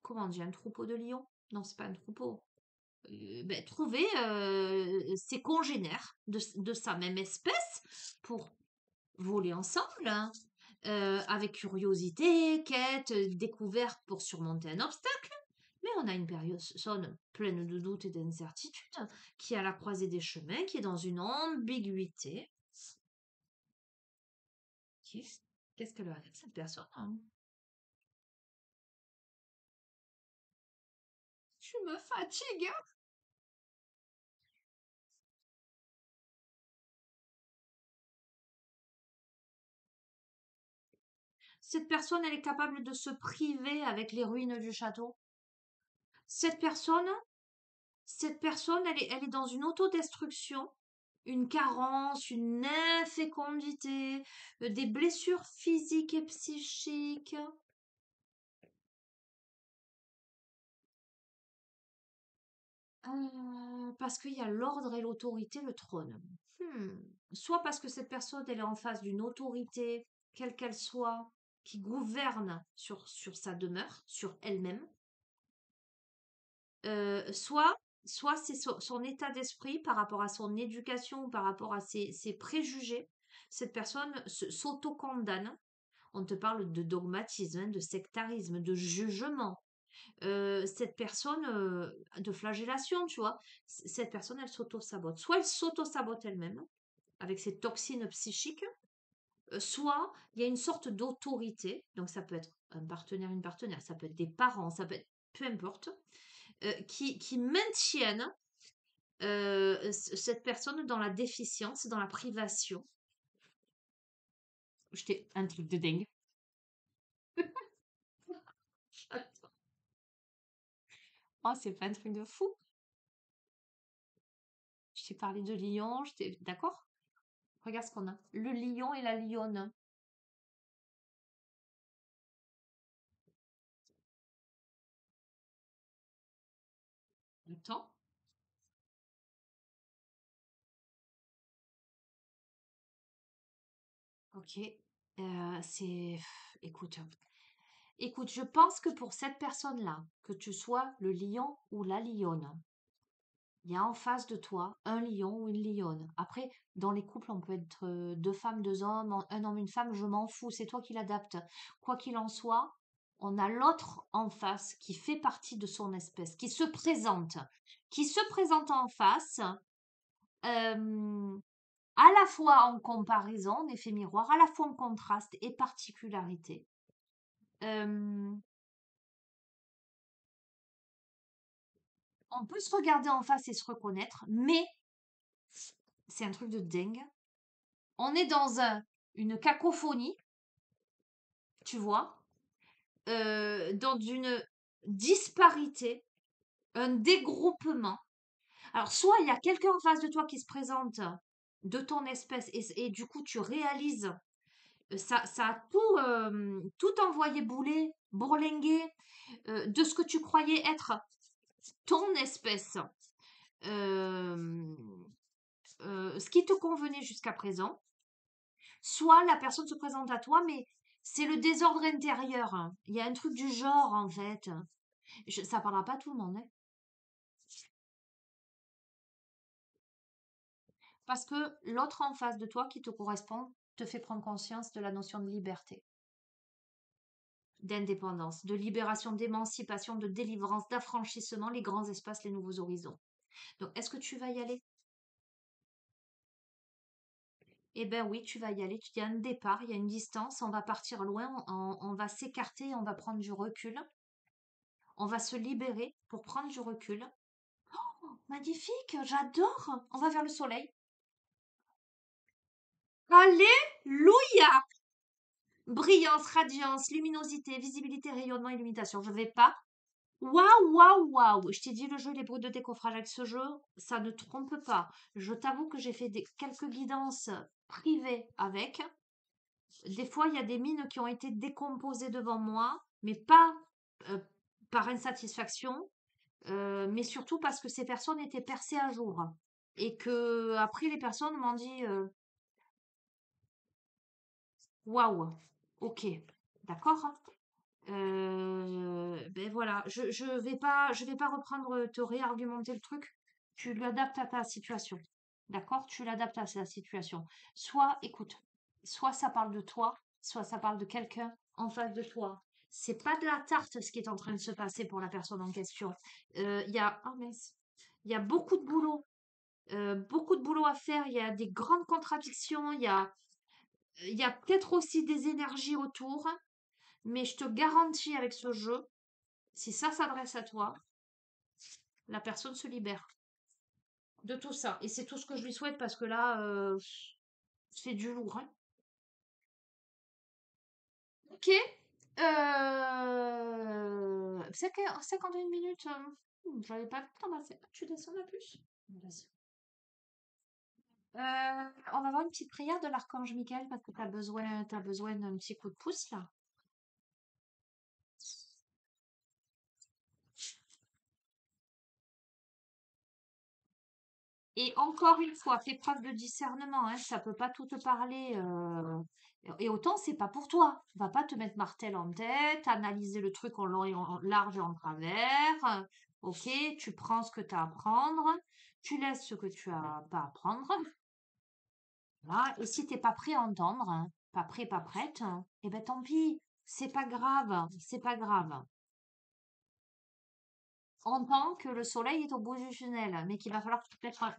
A: comment on dit, un troupeau de lions? Non, c'est pas un troupeau. Ben, trouver ses congénères de sa même espèce pour voler ensemble, hein, avec curiosité, quête, découverte pour surmonter un obstacle. Mais on a une personne pleine de doutes et d'incertitudes, qui est à la croisée des chemins, qui est dans une ambiguïté. Qu'est-ce qu'elle a cette personne, hein? Tu me fatigues, hein. Cette personne, elle est capable de se priver avec les ruines du château. Cette personne, elle est dans une autodestruction, une carence, une infécondité, des blessures physiques et psychiques. Parce qu'il y a l'ordre et l'autorité, le trône. Hmm. Soit parce que cette personne, elle est en face d'une autorité, quelle qu'elle soit, qui gouverne sur sa demeure, sur elle-même. Soit c'est son état d'esprit par rapport à son éducation, par rapport à ses préjugés. Cette personne s'auto-condamne. On te parle de dogmatisme, hein, de sectarisme, de jugement. Cette personne, de flagellation, tu vois. Cette personne, elle s'auto-sabote. Soit elle s'auto-sabote elle-même, avec ses toxines psychiques, soit il y a une sorte d'autorité. Donc ça peut être un partenaire, une partenaire, ça peut être des parents, ça peut être peu importe, qui maintiennent cette personne dans la déficience, dans la privation. J'étais un truc de dingue. Oh, c'est pas un truc de fou. Je t'ai parlé de lion, d'accord? Regarde ce qu'on a. Le lion et la lionne. Attends. Ok. C'est. Écoute. Écoute, je pense que pour cette personne-là, que tu sois le lion ou la lionne, il y a en face de toi un lion ou une lionne. Après, dans les couples, on peut être deux femmes, deux hommes, un homme, une femme, je m'en fous, c'est toi qui l'adaptes. Quoi qu'il en soit, on a l'autre en face qui fait partie de son espèce, qui se présente en face, euh, à la fois en comparaison, en effet miroir, à la fois en contraste et particularité. Euh, on peut se regarder en face et se reconnaître, mais c'est un truc de dingue. On est dans une cacophonie, tu vois, dans une disparité, un dégroupement. Alors, soit il y a quelqu'un en face de toi qui se présente de ton espèce et du coup tu réalises, ça a tout envoyé bouler, bourlinguer, de ce que tu croyais être ton espèce. euh, ce qui te convenait jusqu'à présent, soit la personne se présente à toi, mais c'est le désordre intérieur, hein. Il y a un truc du genre, en fait. Ça parlera pas à tout le monde, hein. Parce que l'autre en face de toi qui te correspond te fait prendre conscience de la notion de liberté, d'indépendance, de libération, d'émancipation, de délivrance, d'affranchissement, les grands espaces, les nouveaux horizons. Donc, est-ce que tu vas y aller? Eh ben oui, tu vas y aller. Il y a un départ, il y a une distance, on va partir loin, on va s'écarter, on va prendre du recul, on va se libérer pour prendre du recul. Magnifique, j'adore. On va vers le soleil. Alléluia! Brillance, radiance, luminosité, visibilité, rayonnement, illumination. Je vais pas. Waouh, waouh, waouh! Je t'ai dit le jeu, les bruits de décoffrage avec ce jeu, ça ne trompe pas. Je t'avoue que j'ai fait quelques guidances privées avec. Des fois, il y a des mines qui ont été décomposées devant moi, mais pas euh, par insatisfaction, mais surtout parce que ces personnes étaient percées à jour. Et que après, les personnes m'ont dit waouh, ok, d'accord. Ben voilà, je vais pas reprendre, te réargumenter le truc. Tu l'adaptes à ta situation. D'accord? Tu l'adaptes à ta situation. Soit, écoute, soit ça parle de toi, soit ça parle de quelqu'un en face de toi. C'est pas de la tarte ce qui est en train de se passer pour la personne en question. Il y a, oh mince, il y a beaucoup de boulot à faire. Il y a des grandes contradictions. Il y a peut-être aussi des énergies autour. Mais je te garantis avec ce jeu, si ça s'adresse à toi, la personne se libère de tout ça. Et c'est tout ce que je lui souhaite parce que là, c'est du lourd, hein. Ok. C'est que 51 minutes. J'avais pas vu le temps passer. Tu descends la plus? Vas-y. On va voir une petite prière de l'archange Michael parce que t'as besoin d'un petit coup de pouce là. Et encore une fois, fais preuve de discernement, hein, ça peut pas tout te parler. Et autant, c'est pas pour toi. Va pas te mettre martel en tête, analyser le truc en long et en large et en travers. Ok, tu prends ce que tu as à prendre, tu laisses ce que tu as pas à prendre. Voilà. Et si t'es pas prêt à entendre, hein, pas prêt, pas prête, eh ben tant pis, c'est pas grave, c'est pas grave. Entends que le soleil est au bout du tunnel, mais qu'il va falloir peut-être un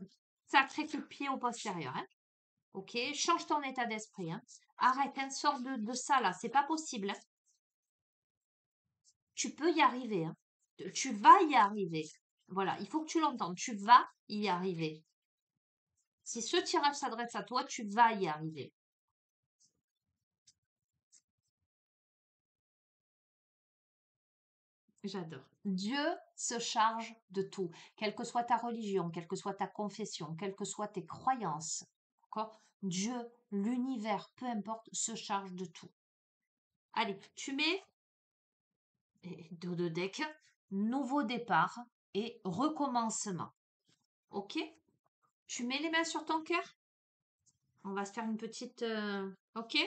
A: sacré coup de pied au postérieur, hein. Ok, change ton état d'esprit, hein. Arrête, hein, sors de ça là, c'est pas possible, hein. Tu peux y arriver, hein. Tu vas y arriver. Voilà, il faut que tu l'entendes. Tu vas y arriver. Si ce tirage s'adresse à toi, tu vas y arriver. J'adore. Dieu se charge de tout, quelle que soit ta religion, quelle que soit ta confession, quelles que soient tes croyances. D'accord? Dieu, l'univers, peu importe, se charge de tout. Allez, tu mets dos de deck, nouveau départ et recommencement. Ok? Tu mets les mains sur ton cœur? On va se faire une petite. Ok?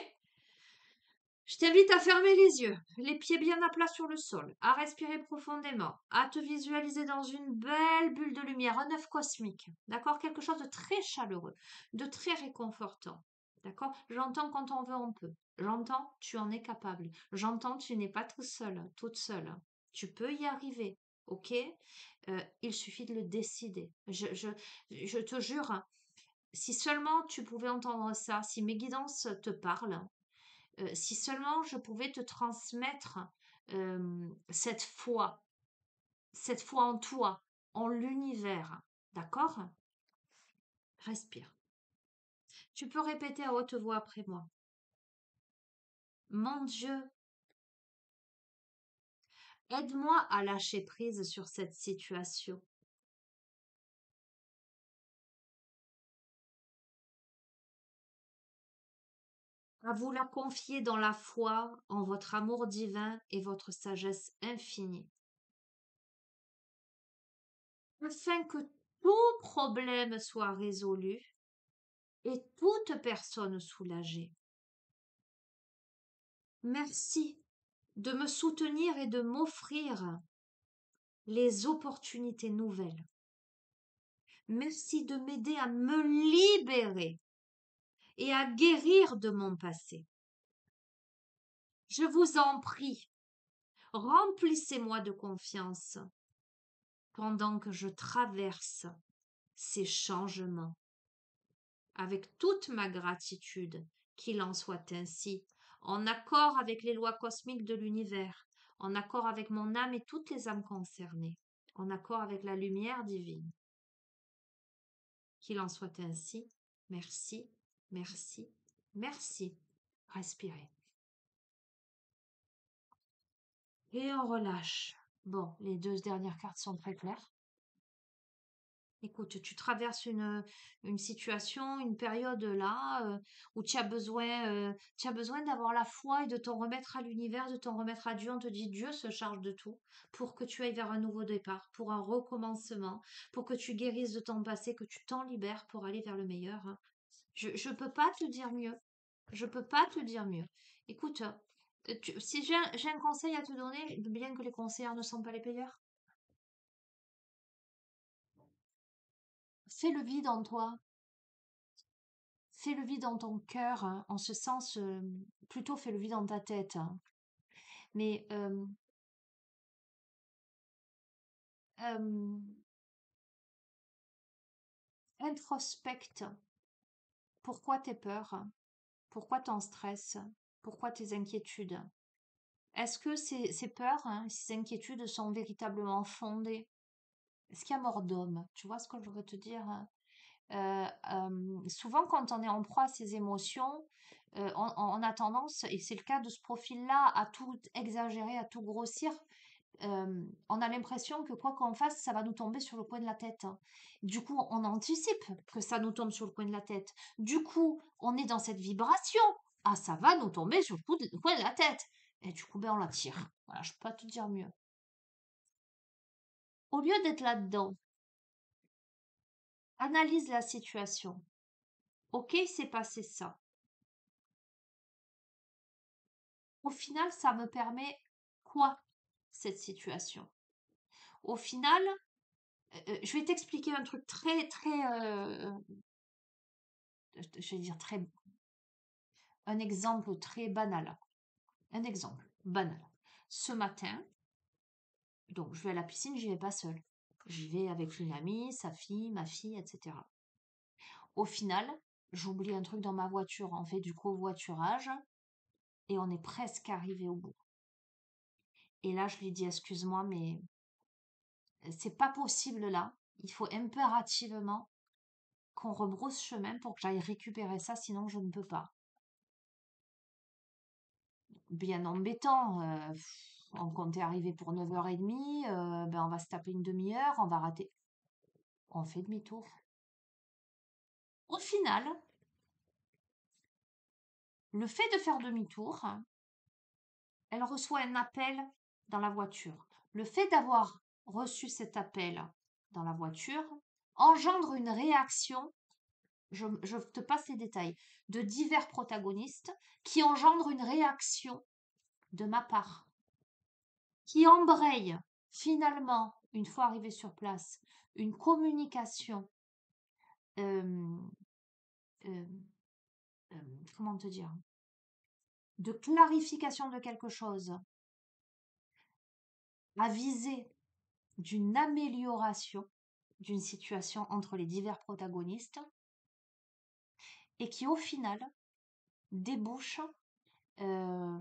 A: Je t'invite à fermer les yeux, les pieds bien à plat sur le sol, à respirer profondément, à te visualiser dans une belle bulle de lumière, un œuf cosmique. D'accord? Quelque chose de très chaleureux, de très réconfortant. D'accord? J'entends quand on veut, on peut. J'entends, tu en es capable. J'entends, tu n'es pas tout seul, toute seule. Tu peux y arriver. Ok? Il suffit de le décider. Je te jure, hein, si seulement tu pouvais entendre ça, si mes guidances te parlent, si seulement je pouvais te transmettre cette foi en toi, en l'univers. D'accord? Respire. Tu peux répéter à haute voix après moi. Mon Dieu, aide-moi à lâcher prise sur cette situation, à vous la confier dans la foi en votre amour divin et votre sagesse infinie, afin que tout problème soit résolu et toute personne soulagée. Merci de me soutenir et de m'offrir les opportunités nouvelles. Merci de m'aider à me libérer et à guérir de mon passé. Je vous en prie, remplissez-moi de confiance pendant que je traverse ces changements. Avec toute ma gratitude, qu'il en soit ainsi, en accord avec les lois cosmiques de l'univers, en accord avec mon âme et toutes les âmes concernées, en accord avec la lumière divine. Qu'il en soit ainsi. Merci, merci, merci. Respirez. Et on relâche. Bon, les deux dernières cartes sont très claires. Écoute, tu traverses une situation, une période là où tu as besoin d'avoir la foi et de t'en remettre à l'univers, de t'en remettre à Dieu. On te dit Dieu se charge de tout pour que tu ailles vers un nouveau départ, pour un recommencement, pour que tu guérisses de ton passé, que tu t'en libères pour aller vers le meilleur, hein. Je peux pas te dire mieux. Je peux pas te dire mieux. Écoute, si j'ai un conseil à te donner, bien que les conseillers ne sont pas les payeurs, fais le vide en toi. Fais le vide dans ton cœur, hein, en ce sens, plutôt fais le vide dans ta tête, hein. Mais euh, introspecte pourquoi tes peurs, pourquoi ton stress, pourquoi tes inquiétudes. Est-ce que ces peurs, hein, ces inquiétudes sont véritablement fondées? Est-ce qu'il y a mort d'homme? Tu vois ce que je veux te dire, hein? Souvent, quand on est en proie à ces émotions, on a tendance, et c'est le cas de ce profil-là, à tout exagérer, à tout grossir. On a l'impression que quoi qu'on fasse, ça va nous tomber sur le coin de la tête, hein. Du coup, on anticipe que ça nous tombe sur le coin de la tête. Du coup, on est dans cette vibration. Ah, ça va nous tomber sur le coin de la tête. Et du coup, ben, on la tire. Voilà, je peux pas te dire mieux. Au lieu d'être là-dedans, analyse la situation. Ok, c'est passé ça. Au final, ça me permet quoi, cette situation? Au final, je vais t'expliquer un truc très, très, je vais dire très, un exemple très banal. Un exemple banal. Ce matin, donc je vais à la piscine, j'y vais pas seule. J'y vais avec une amie, sa fille, ma fille, etc. Au final, j'oublie un truc dans ma voiture. On fait du covoiturage et on est presque arrivé au bout. Et là, je lui dis, excuse-moi, mais c'est pas possible là. Il faut impérativement qu'on rebrousse chemin pour que j'aille récupérer ça, sinon je ne peux pas. Bien embêtant, on comptait arriver pour 9h30, ben on va se taper une demi-heure, on va rater. On fait demi-tour. Au final, le fait de faire demi-tour, elle reçoit un appel dans la voiture. Le fait d'avoir reçu cet appel dans la voiture engendre une réaction, je te passe les détails, de divers protagonistes qui engendrent une réaction de ma part, qui embraye finalement, une fois arrivé sur place, une communication, euh, euh, comment te dire, de clarification de quelque chose, à viser d'une amélioration d'une situation entre les divers protagonistes et qui au final débouche euh,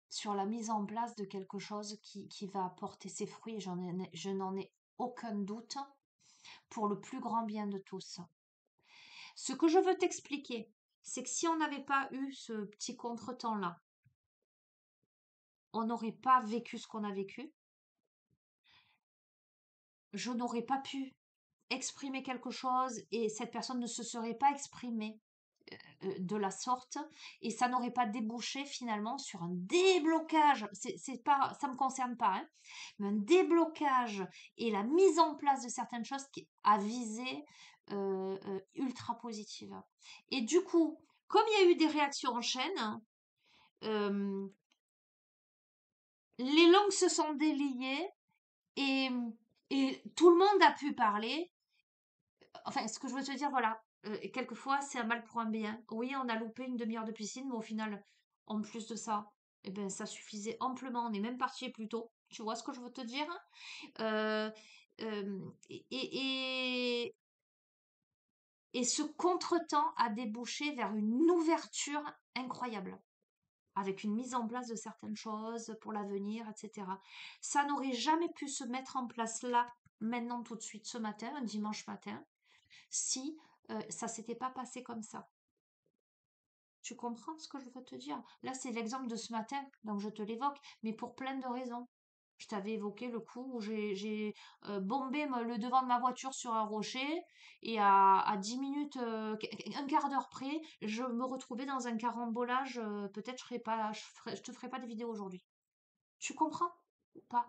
A: sur la mise en place de quelque chose qui va apporter ses fruits, et je n'en ai aucun doute, pour le plus grand bien de tous. Ce que je veux t'expliquer, c'est que si on n'avait pas eu ce petit contretemps-là, on n'aurait pas vécu ce qu'on a vécu, je n'aurais pas pu exprimer quelque chose et cette personne ne se serait pas exprimée de la sorte et ça n'aurait pas débouché finalement sur un déblocage. C'est pas, ça me concerne pas, hein, mais un déblocage et la mise en place de certaines choses qui a visé ultra positive. Et du coup, comme il y a eu des réactions en chaîne, euh, les langues se sont déliées et, et tout le monde a pu parler. Enfin, ce que je veux te dire, voilà, quelquefois, c'est un mal pour un bien. Oui, on a loupé une demi-heure de piscine, mais au final, en plus de ça, eh ben, ça suffisait amplement. On est même parti plus tôt. Tu vois ce que je veux te dire? Euh, euh, et, et, et ce contretemps a débouché vers une ouverture incroyable, avec une mise en place de certaines choses pour l'avenir, etc. Ça n'aurait jamais pu se mettre en place là, maintenant, tout de suite, ce matin, un dimanche matin, si ça s'était pas passé comme ça. Tu comprends ce que je veux te dire? Là, c'est l'exemple de ce matin, donc je te l'évoque, mais pour plein de raisons. Je t'avais évoqué le coup où j'ai bombé le devant de ma voiture sur un rocher et à 10 minutes, un quart d'heure près, je me retrouvais dans un carambolage. Peut-être je te ferai pas de vidéo aujourd'hui. Tu comprends ou pas?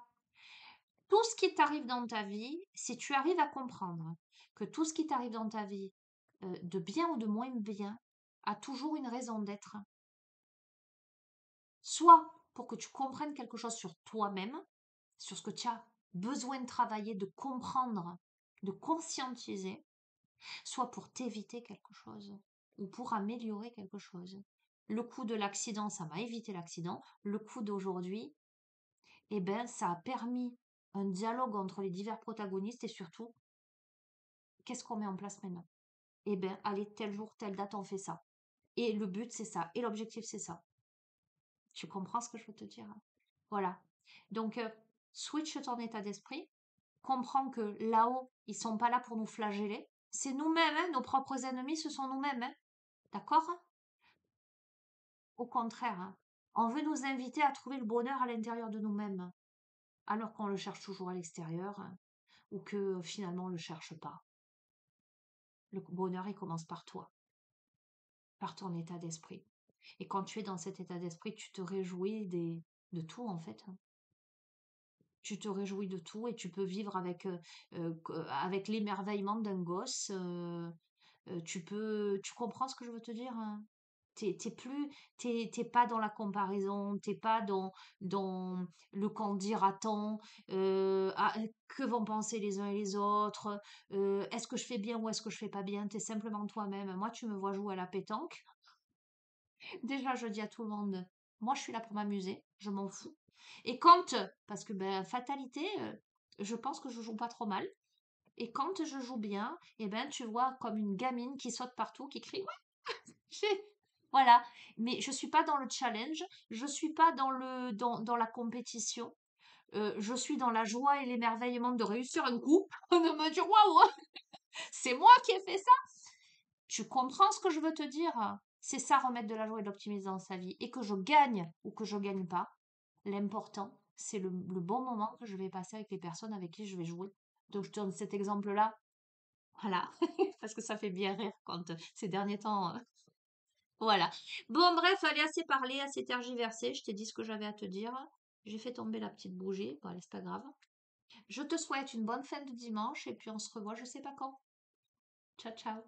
A: Tout ce qui t'arrive dans ta vie, si tu arrives à comprendre que tout ce qui t'arrive dans ta vie, de bien ou de moins bien, a toujours une raison d'être, soit pour que tu comprennes quelque chose sur toi-même, sur ce que tu as besoin de travailler, de comprendre, de conscientiser, soit pour t'éviter quelque chose ou pour améliorer quelque chose. Le coup de l'accident, ça m'a évité l'accident. Le coup d'aujourd'hui, eh ben, ça a permis un dialogue entre les divers protagonistes et surtout, qu'est-ce qu'on met en place maintenant? Eh bien, allez, tel jour, telle date, on fait ça. Et le but, c'est ça. Et l'objectif, c'est ça. Tu comprends ce que je veux te dire? Voilà. Donc, switch ton état d'esprit. Comprends que là-haut, ils sont pas là pour nous flageller. C'est nous-mêmes, hein, nos propres ennemis, ce sont nous-mêmes. Hein. D'accord? Au contraire, hein. On veut nous inviter à trouver le bonheur à l'intérieur de nous-mêmes, alors qu'on le cherche toujours à l'extérieur, hein, ou que finalement on le cherche pas. Le bonheur, il commence par toi, par ton état d'esprit. Et quand tu es dans cet état d'esprit, tu te réjouis de tout, en fait. Hein. Tu te réjouis de tout et tu peux vivre avec l'émerveillement d'un gosse. Tu comprends ce que je veux te dire? Hein. T'es plus, t'es pas dans la comparaison, t'es pas dans le qu'en dira-t-on, que vont penser les uns et les autres, est-ce que je fais bien ou est-ce que je fais pas bien, t'es simplement toi-même. Moi, tu me vois jouer à la pétanque. Déjà, je dis à tout le monde, moi, je suis là pour m'amuser, je m'en fous. Et quand, parce que ben, fatalité, je pense que je joue pas trop mal. Et quand je joue bien, eh ben, tu vois comme une gamine qui saute partout, qui crie, ouais, j'ai- voilà. Mais je suis pas dans le challenge, je suis pas dans la compétition. Je suis dans la joie et l'émerveillement de réussir un coup, de me dire waouh, c'est moi qui ai fait ça. Tu comprends ce que je veux te dire? C'est ça, remettre de la joie et de l'optimisme dans sa vie. Et que je gagne ou que je gagne pas, l'important, c'est le bon moment que je vais passer avec les personnes avec qui je vais jouer. Donc, je te donne cet exemple-là. Voilà. Parce que ça fait bien rire quand ces derniers temps. Voilà. Bon, bref, allez, assez parlé, assez tergiversé. Je t'ai dit ce que j'avais à te dire. J'ai fait tomber la petite bougie. Bon, allez, c'est pas grave. Je te souhaite une bonne fin de dimanche et puis on se revoit, je sais pas quand. Ciao, ciao.